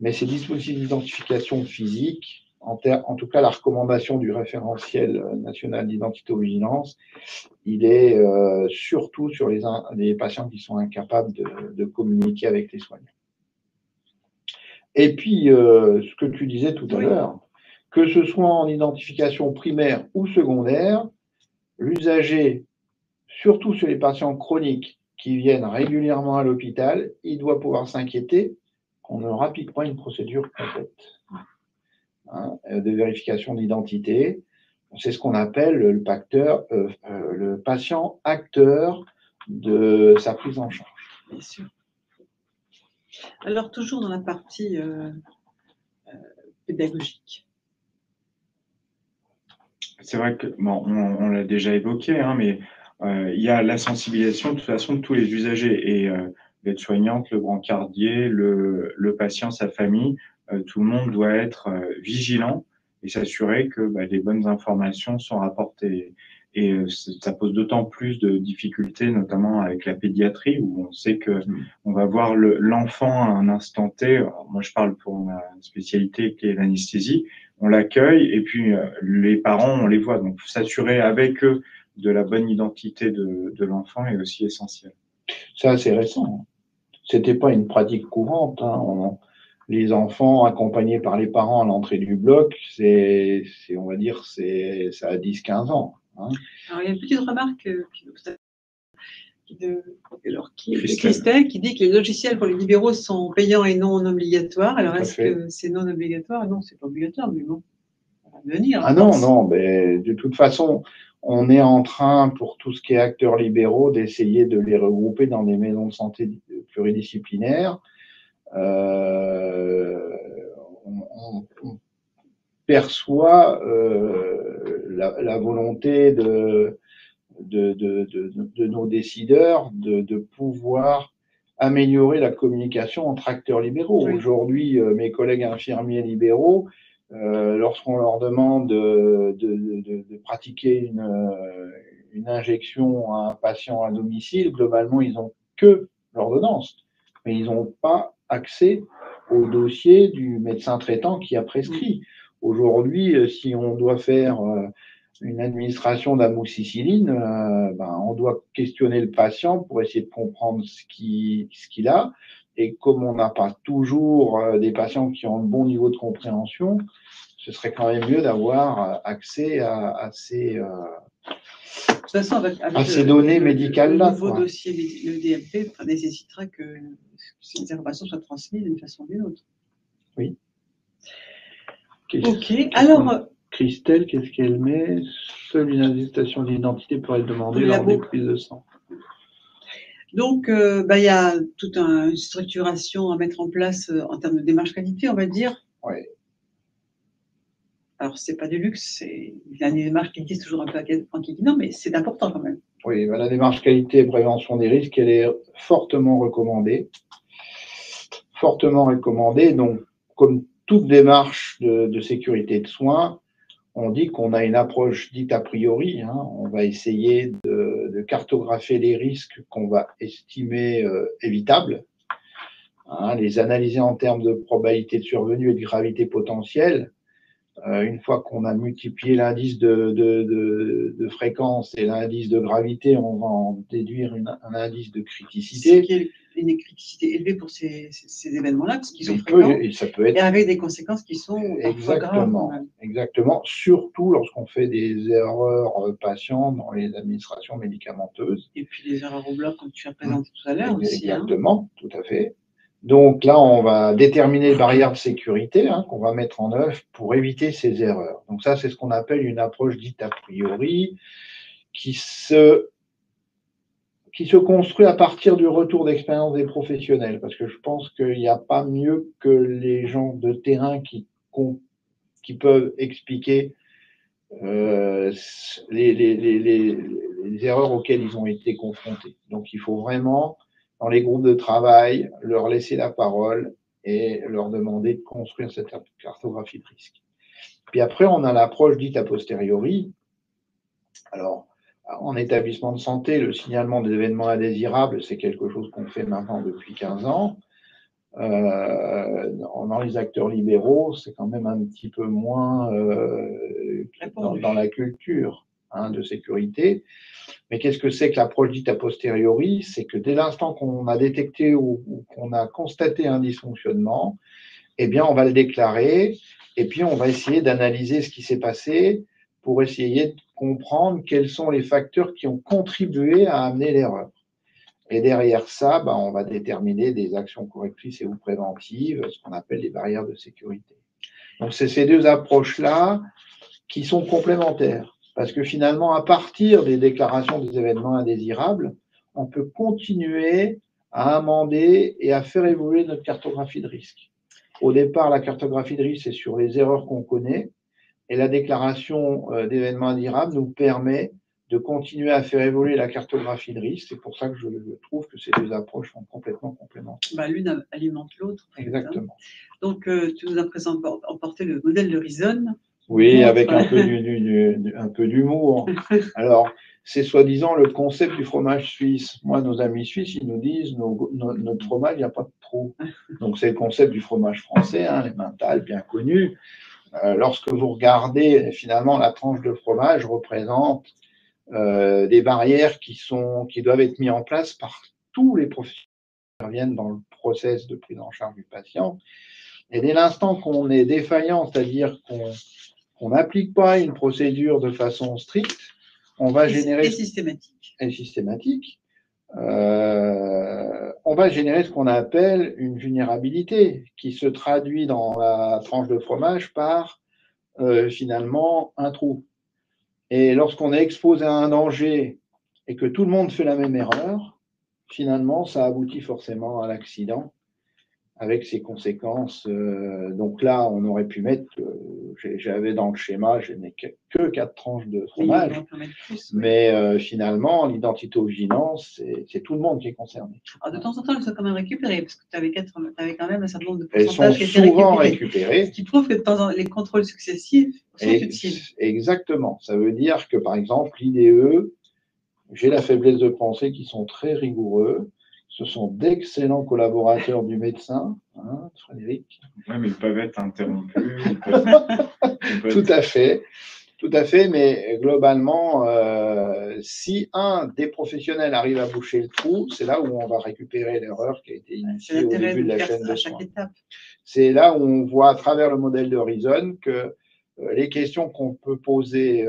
Mais ces dispositifs d'identification physique, en tout cas la recommandation du référentiel national d'identité-vigilance, il est surtout sur les patients qui sont incapables de communiquer avec les soignants. Et puis, ce que tu disais tout à l'heure, que ce soit en identification primaire ou secondaire, l'usager, surtout sur les patients chroniques qui viennent régulièrement à l'hôpital, il doit pouvoir s'inquiéter qu'on ne leur applique pas une procédure complète de vérification d'identité. C'est ce qu'on appelle le patient acteur de sa prise en charge. Bien sûr. Alors, toujours dans la partie pédagogique. C'est vrai que, bon, on l'a déjà évoqué, hein, mais il y a la sensibilisation de toute façon de tous les usagers et l'aide-soignante, le brancardier, le patient, sa famille, tout le monde doit être vigilant et s'assurer que les bonnes informations sont rapportées. Et ça pose d'autant plus de difficultés, notamment avec la pédiatrie, où on sait que on va voir l'enfant à un instant T. Alors, moi, je parle pour ma spécialité qui est l'anesthésie. On l'accueille et puis les parents, on les voit. Donc, s'assurer avec eux de la bonne identité de l'enfant est aussi essentiel. C'est assez récent. C'était pas une pratique courante. Les enfants accompagnés par les parents à l'entrée du bloc, on va dire, ça a 10-15 ans. Alors, il y a une petite remarque de Christelle qui dit que les logiciels pour les libéraux sont payants et non obligatoires. Alors, est-ce que c'est non obligatoire? Non, c'est pas obligatoire, mais bon, ça va venir. Ah non, mais de toute façon, on est en train, pour tout ce qui est acteurs libéraux, d'essayer de les regrouper dans des maisons de santé pluridisciplinaires. On perçoit la volonté de nos décideurs de pouvoir améliorer la communication entre acteurs libéraux. Oui. Aujourd'hui, mes collègues infirmiers libéraux, lorsqu'on leur demande de pratiquer une injection à un patient à domicile, globalement, ils n'ont que l'ordonnance, mais ils n'ont pas accès au dossier du médecin traitant qui a prescrit. Aujourd'hui, si on doit faire une administration d'amoxicilline, on doit questionner le patient pour essayer de comprendre ce qu'il a. Et comme on n'a pas toujours des patients qui ont un bon niveau de compréhension, ce serait quand même mieux d'avoir accès à ces, de toute façon, avec ces données médicales-là. Le nouveau dossier, le DMP, nécessitera que ces informations soient transmises d'une façon ou d'une autre. Oui. Ok, alors. Christelle, qu'est-ce qu'elle met? Seule une attestation d'identité pourrait être demandée lors des prises de sang. Donc, il y a toute une structuration à mettre en place en termes de démarche qualité, on va dire. Oui. Alors, c'est pas du luxe, la démarche qualité, c'est toujours un peu enquiquinant, mais c'est important quand même. Oui, la démarche qualité et prévention des risques, elle est fortement recommandée. Fortement recommandée. Donc, comme toute démarche de sécurité de soins, on dit qu'on a une approche dite a priori. On va essayer de cartographier les risques qu'on va estimer évitables, les analyser en termes de probabilité de survenue et de gravité potentielle. Une fois qu'on a multiplié l'indice de fréquence et l'indice de gravité, on va en déduire un indice de criticité. Qui est une criticité élevée pour ces événements-là, parce qu'ils sont fréquents, et avec des conséquences qui sont parfois graves. Exactement, surtout lorsqu'on fait des erreurs patients dans les administrations médicamenteuses. Et puis des erreurs au bloc, comme tu as présenté tout à l'heure aussi. Exactement, tout à fait. Donc là, on va déterminer les barrières de sécurité qu'on va mettre en œuvre pour éviter ces erreurs. Donc ça, c'est ce qu'on appelle une approche dite a priori qui se construit à partir du retour d'expérience des professionnels, parce que je pense qu'il n'y a pas mieux que les gens de terrain qui peuvent expliquer les erreurs auxquelles ils ont été confrontés. Donc il faut vraiment, dans les groupes de travail, leur laisser la parole et leur demander de construire cette cartographie de risque. Puis après, on a l'approche dite a posteriori. Alors, en établissement de santé, le signalement des événements indésirables, c'est quelque chose qu'on fait maintenant depuis 15 ans. Dans les acteurs libéraux, c'est quand même un petit peu moins dans la culture de sécurité. Mais qu'est-ce que c'est que l'approche dite a posteriori? C'est que dès l'instant qu'on a détecté ou qu'on a constaté un dysfonctionnement, eh bien, on va le déclarer et puis on va essayer d'analyser ce qui s'est passé pour essayer de comprendre quels sont les facteurs qui ont contribué à amener l'erreur. Et derrière ça, on va déterminer des actions correctrices et ou préventives, ce qu'on appelle les barrières de sécurité. Donc, c'est ces deux approches-là qui sont complémentaires. Parce que finalement, à partir des déclarations des événements indésirables, on peut continuer à amender et à faire évoluer notre cartographie de risque. Au départ, la cartographie de risque, c'est sur les erreurs qu'on connaît. Et la déclaration d'événements indésirables nous permet de continuer à faire évoluer la cartographie de risque. C'est pour ça que je trouve que ces deux approches sont complètement complémentaires. Bah, l'une alimente l'autre. Exactement. Donc, tu nous as emporté le modèle de Reason. Oui, avec un peu d'humour. Alors, c'est soi-disant le concept du fromage suisse. Moi, nos amis suisses, ils nous disent notre fromage, il n'y a pas de trou. Donc, c'est le concept du fromage français, hein, les Mental, bien connus. Lorsque vous regardez, finalement, la tranche de fromage représente des barrières qui doivent être mises en place par tous les professionnels qui interviennent dans le process de prise en charge du patient. Et dès l'instant qu'on est défaillant, c'est-à-dire qu'on n'applique pas une procédure de façon stricte, on va générer… Et systématique. Et systématique. On va générer ce qu'on appelle une vulnérabilité qui se traduit dans la tranche de fromage par finalement un trou. Et lorsqu'on est exposé à un danger et que tout le monde fait la même erreur, finalement, ça aboutit forcément à l'accident avec ses conséquences. Donc là, on aurait pu mettre, j'avais dans le schéma, je n'ai que 4 tranches de fromage, mais finalement, l'identité-vigilance, c'est tout le monde qui est concerné. Alors, de temps en temps, elles sont quand même récupérées, parce que tu avais quand même un certain nombre de Elles pourcentages sont souvent récupérées. Ce qui prouve que de temps en temps, les contrôles successifs sont utiles. Exactement. Ça veut dire que, par exemple, l'IDE, j'ai la faiblesse de penser qu'ils sont très rigoureux. Ce sont d'excellents collaborateurs du médecin, hein, Frédéric. Oui, mais ils peuvent être interrompus. Tout à fait, mais globalement, si un des professionnels arrive à boucher le trou, c'est là où on va récupérer l'erreur qui a été initiée au début de la chaîne de soins. C'est là où on voit à travers le modèle de Reason que les questions qu'on peut poser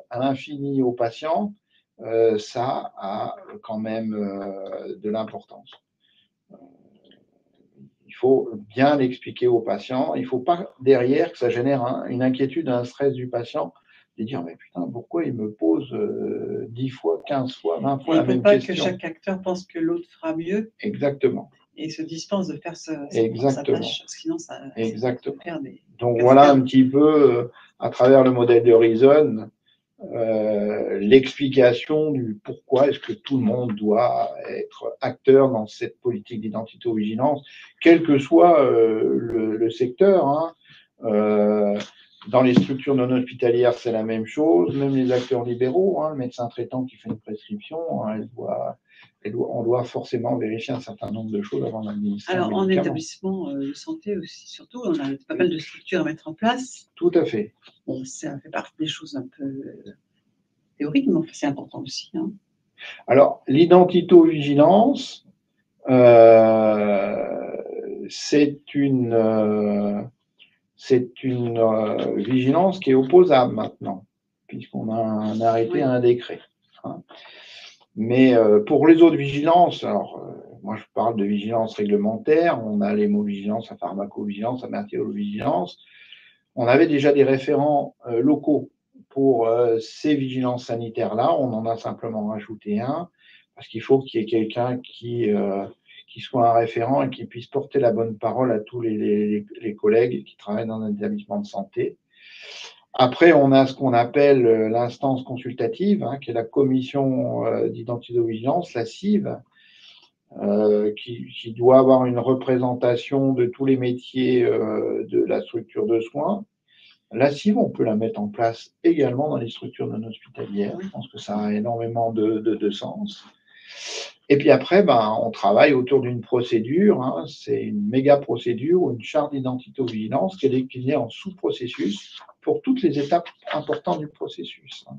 à l'infini aux patients, ça a quand même de l'importance. Il faut bien l'expliquer aux patients. Il ne faut pas derrière que ça génère une inquiétude, un stress du patient, de dire mais putain, pourquoi il me pose 10 fois, 15 fois, 20 fois la même question. Il ne faut pas que chaque acteur pense que l'autre fera mieux. Exactement. Et se dispense de faire sa tâche. Sinon, ça perd des… Donc voilà un petit peu, à travers le modèle de Reason, l'explication du pourquoi est-ce que tout le monde doit être acteur dans cette politique d'identité-vigilance, quel que soit le secteur. Hein. Dans les structures non hospitalières, c'est la même chose, même les acteurs libéraux, hein, le médecin traitant qui fait une prescription, on doit forcément vérifier un certain nombre de choses avant d'administrer. Alors, en établissement de santé aussi, surtout, on a pas mal de structures à mettre en place. Tout à fait. Bon, ça fait partie des choses un peu théoriques, mais c'est important aussi. Hein. Alors, l'identité-vigilance, c'est une vigilance qui est opposable maintenant, puisqu'on a un arrêté, un décret. Hein. Mais pour les autres vigilances, alors moi je parle de vigilance réglementaire, on a l'hémovigilance, la pharmacovigilance, la matériovigilance. On avait déjà des référents locaux pour ces vigilances sanitaires-là. On en a simplement rajouté un, parce qu'il faut qu'il y ait quelqu'un qui soit un référent et qui puisse porter la bonne parole à tous les collègues qui travaillent dans un établissement de santé. Après, on a ce qu'on appelle l'instance consultative, hein, qui est la commission d'identité-vigilance, la CIV, qui doit avoir une représentation de tous les métiers de la structure de soins. La CIV, on peut la mettre en place également dans les structures non hospitalières. Je pense que ça a énormément de sens. Et puis après, on travaille autour d'une procédure. Hein, c'est une méga procédure ou une charte d'identité-vigilance qui est déclinée en sous-processus pour toutes les étapes importantes du processus. Hein.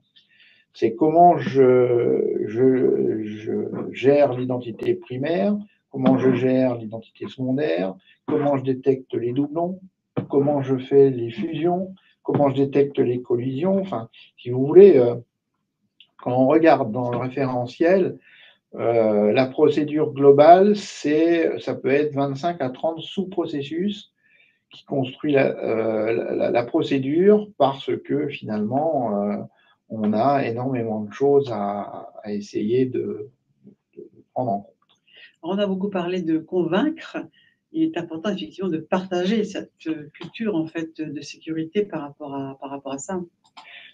C'est comment je gère l'identité primaire, comment je gère l'identité secondaire, comment je détecte les doublons, comment je fais les fusions, comment je détecte les collisions. Enfin, si vous voulez, quand on regarde dans le référentiel, la procédure globale, ça peut être 25 à 30 sous-processus qui construit la procédure parce que finalement, on a énormément de choses à essayer de prendre en compte. On a beaucoup parlé de convaincre, il est important effectivement de partager cette culture en fait de sécurité par rapport à ça.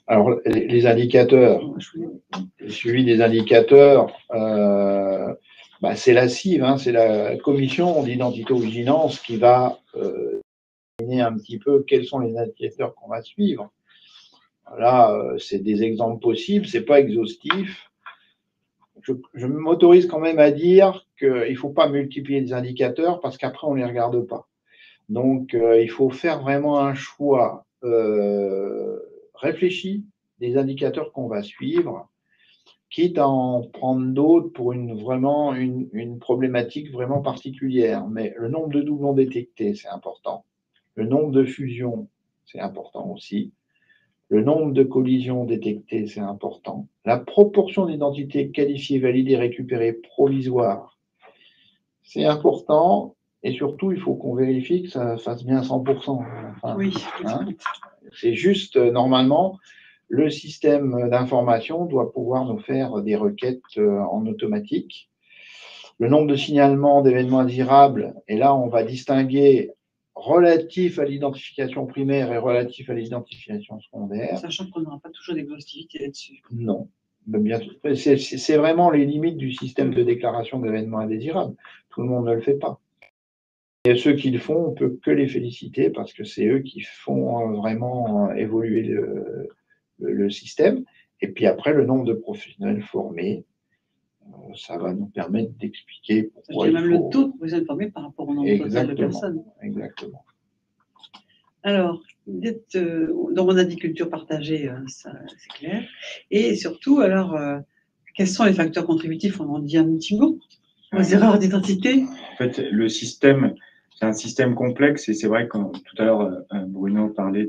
Alors, les indicateurs, le suivi des indicateurs, c'est la CIV, hein, c'est la commission d'identité-vigilance qui va déterminer un petit peu quels sont les indicateurs qu'on va suivre. Là, c'est des exemples possibles, c'est pas exhaustif. Je m'autorise quand même à dire qu'il ne faut pas multiplier les indicateurs parce qu'après, on ne les regarde pas. Donc, il faut faire vraiment un choix réfléchi des indicateurs qu'on va suivre, quitte à en prendre d'autres pour une problématique vraiment particulière. Mais le nombre de doublons détectés, c'est important. Le nombre de fusions, c'est important aussi. Le nombre de collisions détectées, c'est important. La proportion d'identités qualifiées, validées, récupérées, provisoires, c'est important. Et surtout, il faut qu'on vérifie que ça fasse bien 100%. Enfin, oui. Hein, c'est juste, normalement, le système d'information doit pouvoir nous faire des requêtes en automatique. Le nombre de signalements d'événements indésirables, et là, on va distinguer relatif à l'identification primaire et relatif à l'identification secondaire. Sachant qu'on n'aura pas toujours d'exhaustivité là-dessus. Non. C'est vraiment les limites du système de déclaration d'événements indésirables. Tout le monde ne le fait pas. Et ceux qui le font, on ne peut que les féliciter parce que c'est eux qui font vraiment évoluer le système. Et puis après, le nombre de professionnels formés, ça va nous permettre d'expliquer pourquoi il faut… même le taux de professionnels formés par rapport au nombre total de personnes. Exactement. Alors, donc on a dit culture partagée, ça c'est clair. Et surtout, alors, quels sont les facteurs contributifs? On en dit un petit mot aux erreurs d'identité. En fait, le système, c'est un système complexe et c'est vrai que tout à l'heure, Bruno parlait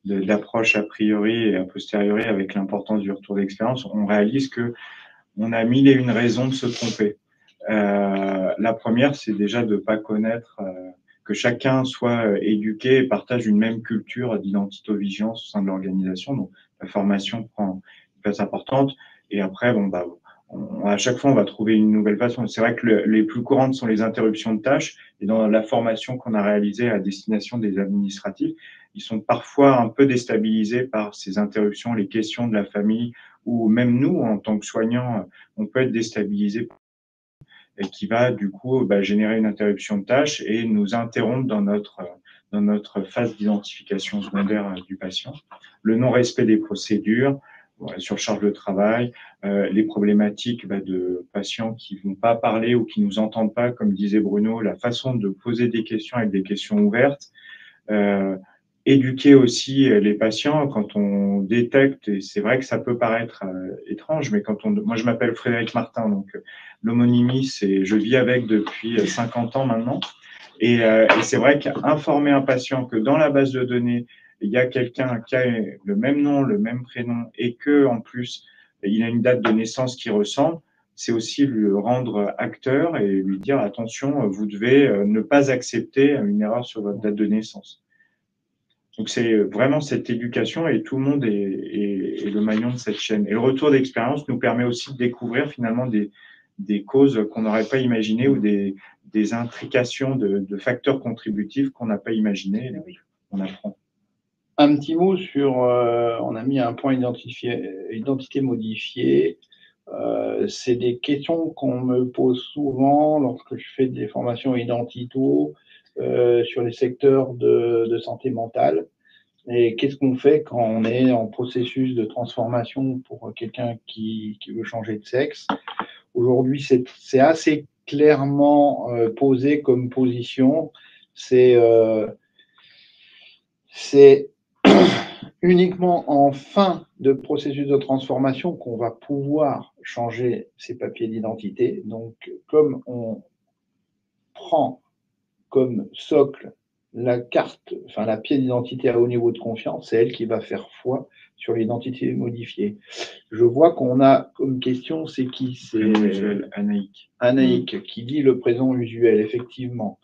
d'approche a priori et a posteriori avec l'importance du retour d'expérience. On réalise que on a mille et une raisons de se tromper. La première, c'est déjà de ne pas connaître que chacun soit éduqué et partage une même culture d'identité-vigilance au sein de l'organisation. Donc, la formation prend une place importante. Et après, à chaque fois, on va trouver une nouvelle façon. C'est vrai que les plus courantes sont les interruptions de tâches. Et dans la formation qu'on a réalisée à destination des administratifs, ils sont parfois un peu déstabilisés par ces interruptions, les questions de la famille, ou même nous, en tant que soignants, on peut être déstabilisés et qui va du coup générer une interruption de tâche et nous interrompre dans notre phase d'identification secondaire du patient. Le non-respect des procédures, surcharge de travail, les problématiques de patients qui vont pas parler ou qui nous entendent pas, comme disait Bruno, la façon de poser des questions avec des questions ouvertes. Éduquer aussi les patients quand on détecte, et c'est vrai que ça peut paraître étrange, mais moi je m'appelle Frédéric Martin, donc l'homonymie, je vis avec depuis 50 ans maintenant, et c'est vrai qu'informer un patient que dans la base de données, il y a quelqu'un qui a le même nom, le même prénom, et que en plus, il a une date de naissance qui ressemble, c'est aussi le rendre acteur et lui dire attention, vous devez ne pas accepter une erreur sur votre date de naissance. Donc, c'est vraiment cette éducation et tout le monde est le maillon de cette chaîne. Et le retour d'expérience nous permet aussi de découvrir finalement des causes qu'on n'aurait pas imaginées ou des intrications de facteurs contributifs qu'on n'a pas imaginés. On apprend. Un petit mot sur, on a mis un point identité modifiée. C'est des questions qu'on me pose souvent lorsque je fais des formations identito sur les secteurs de santé mentale. Et qu'est-ce qu'on fait quand on est en processus de transformation pour quelqu'un qui veut changer de sexe? Aujourd'hui, c'est assez clairement posé comme position. C'est uniquement en fin de processus de transformation qu'on va pouvoir changer ses papiers d'identité. Donc, comme on prend comme socle la carte, enfin la pièce d'identité à haut niveau de confiance, c'est elle qui va faire foi sur l'identité modifiée. Je vois qu'on a comme question, c'est qui? C'est Anaïk. Anaïk qui dit le présent usuel, effectivement.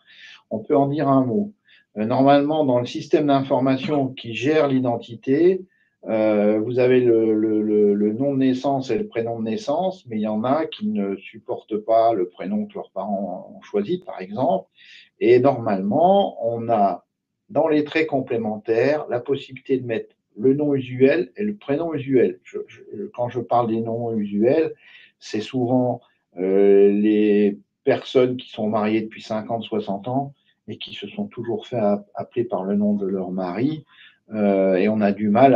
On peut en dire un mot. Normalement, dans le système d'information qui gère l'identité, Vous avez le nom de naissance et le prénom de naissance, mais il y en a qui ne supportent pas le prénom que leurs parents ont choisi, par exemple. Et normalement, on a dans les traits complémentaires la possibilité de mettre le nom usuel et le prénom usuel. Quand je parle des noms usuels, c'est souvent les personnes qui sont mariées depuis 50, 60 ans et qui se sont toujours fait appeler par le nom de leur mari. Et on a du mal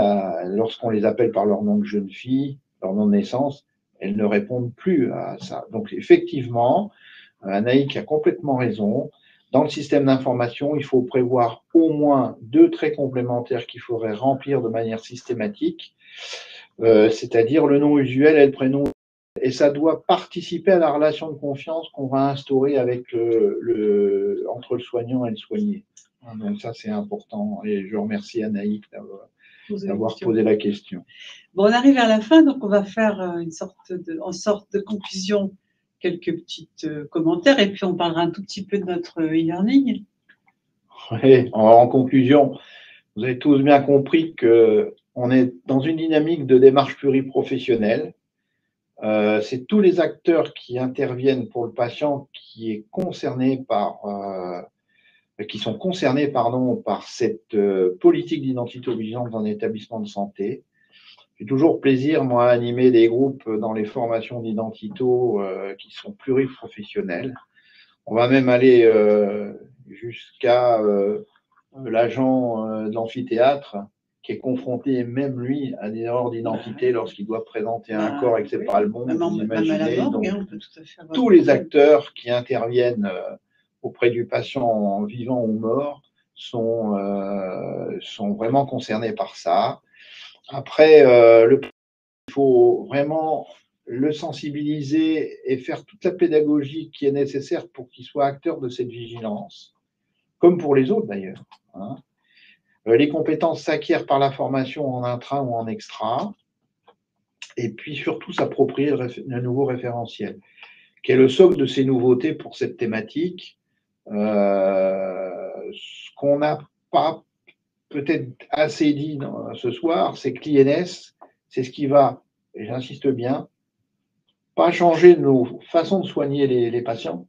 lorsqu'on les appelle par leur nom de jeune fille, leur nom de naissance, elles ne répondent plus à ça. Donc effectivement, Anaïk a complètement raison. Dans le système d'information, il faut prévoir au moins 2 traits complémentaires qu'il faudrait remplir de manière systématique, c'est-à-dire le nom usuel et le prénom. Et ça doit participer à la relation de confiance qu'on va instaurer avec entre le soignant et le soigné. Donc ça, c'est important. Et je remercie Anaïk d'avoir posé la question. Bon, on arrive à la fin, donc on va faire en sorte de conclusion quelques petits commentaires et puis on parlera un tout petit peu de notre e-learning. Oui, en conclusion, vous avez tous bien compris qu'on est dans une dynamique de démarche pluriprofessionnelle. C'est tous les acteurs qui interviennent pour le patient qui sont concernés par cette politique d'identité-vigilance dans un établissement de santé. J'ai toujours plaisir, moi, à animer des groupes dans les formations d'identito qui sont pluriprofessionnels. On va même aller jusqu'à l'agent de l'amphithéâtre qui est confronté, même lui, à des erreurs d'identité lorsqu'il doit présenter un corps et que ce n'est pas le bon. Vous imaginez, donc, on peut tout à fait tous les acteurs qui interviennent auprès du patient vivant ou mort sont vraiment concernés par ça. Après, il faut vraiment le sensibiliser et faire toute la pédagogie qui est nécessaire pour qu'il soit acteur de cette vigilance, comme pour les autres d'ailleurs. Hein. Les compétences s'acquièrent par la formation en intra ou en extra, et puis surtout s'approprier le nouveau référentiel, qui est le socle de ces nouveautés pour cette thématique. Ce qu'on n'a pas peut-être assez dit ce soir, c'est que l'INS, c'est ce qui va, et j'insiste bien, pas changer nos façons de soigner les patients,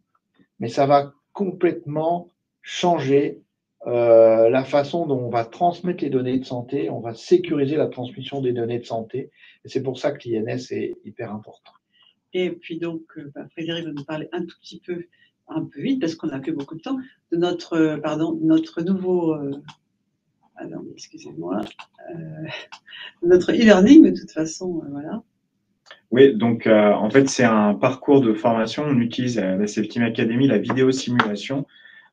mais ça va complètement changer la façon dont on va transmettre les données de santé, on va sécuriser la transmission des données de santé, et c'est pour ça que l'INS est hyper important. Et puis donc, Frédéric va nous parler un tout petit peu, un peu vite, parce qu'on n'a plus beaucoup de temps, de notre nouveau, excusez-moi, notre e-learning, mais de toute façon, voilà. Oui, donc en fait, c'est un parcours de formation. On utilise à la Safety Academy la vidéo simulation.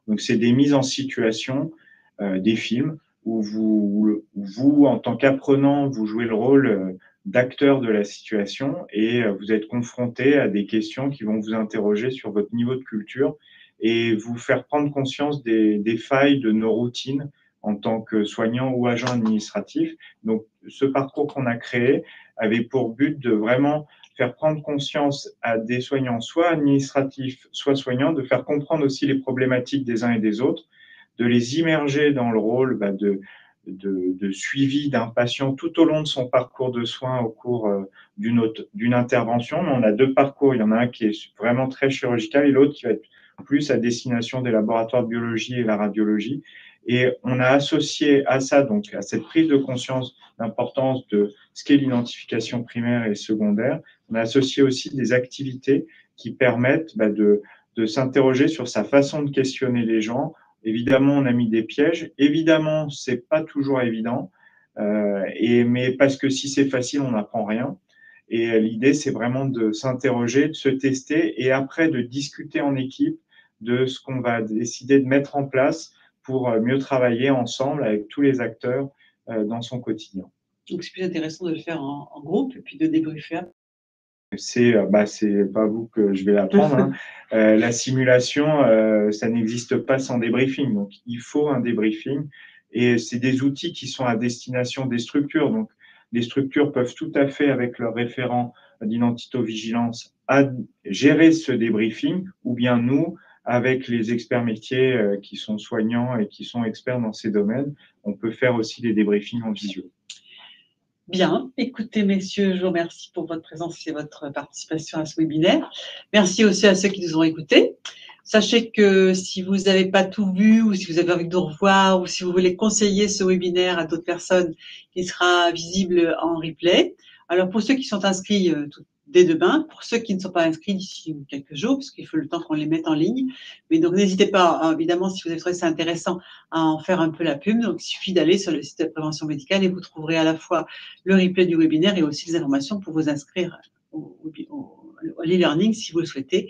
Donc, c'est des mises en situation, des films où vous, en tant qu'apprenant, vous jouez le rôle d'acteur de la situation et vous êtes confronté à des questions qui vont vous interroger sur votre niveau de culture et vous faire prendre conscience des failles de nos routines en tant que soignant ou agent administratif. Donc, ce parcours qu'on a créé avait pour but de vraiment faire prendre conscience à des soignants, soit administratifs, soit soignants, de faire comprendre aussi les problématiques des uns et des autres, de les immerger dans le rôle de suivi d'un patient tout au long de son parcours de soins au cours d'une intervention. On a 2 parcours, il y en a un qui est vraiment très chirurgical et l'autre qui va être plus à destination des laboratoires de biologie et la radiologie. Et on a associé à ça, donc à cette prise de conscience d'importance de ce qu'est l'identification primaire et secondaire, on a associé aussi des activités qui permettent de s'interroger sur sa façon de questionner les gens. Évidemment, on a mis des pièges. Évidemment, c'est pas toujours évident, mais parce que si c'est facile, on n'apprend rien. Et l'idée, c'est vraiment de s'interroger, de se tester et après de discuter en équipe de ce qu'on va décider de mettre en place pour mieux travailler ensemble avec tous les acteurs dans son quotidien. Donc, c'est plus intéressant de le faire en groupe et puis de débriefer. C'est pas vous que je vais apprendre. Hein. La simulation, ça n'existe pas sans débriefing. Donc, il faut un débriefing. Et c'est des outils qui sont à destination des structures. Donc, les structures peuvent tout à fait, avec leur référent d'identito-vigilance, gérer ce débriefing, ou bien nous, avec les experts métiers qui sont soignants et qui sont experts dans ces domaines, on peut faire aussi des débriefings en visio. Bien, écoutez messieurs, je vous remercie pour votre présence et votre participation à ce webinaire. Merci aussi à ceux qui nous ont écoutés. Sachez que si vous n'avez pas tout vu ou si vous avez envie de nous revoir ou si vous voulez conseiller ce webinaire à d'autres personnes, il sera visible en replay. Alors pour ceux qui sont inscrits dès demain, pour ceux qui ne sont pas inscrits d'ici quelques jours, parce qu'il faut le temps qu'on les mette en ligne. Mais donc n'hésitez pas, hein, évidemment, si vous avez trouvé ça intéressant, à en faire un peu la pub. Donc il suffit d'aller sur le site de prévention médicale et vous trouverez à la fois le replay du webinaire et aussi les informations pour vous inscrire au e-learning si vous le souhaitez.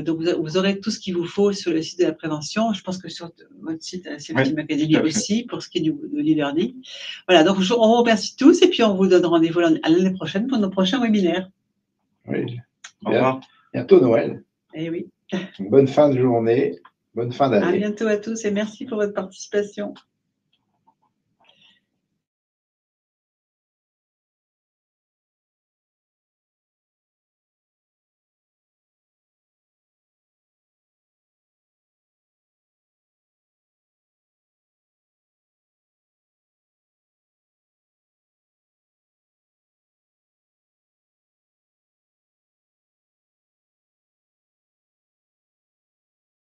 Donc vous aurez tout ce qu'il vous faut sur le site de la prévention. Je pense que sur votre site, Self Team Academy aussi, pour ce qui est de l'e-learning. Voilà, donc on vous remercie tous et puis on vous donne rendez-vous à l'année prochaine pour nos prochains webinaires. Oui. Au revoir. Bientôt Noël. Eh oui. Bonne fin de journée, bonne fin d'année. À bientôt à tous et merci pour votre participation.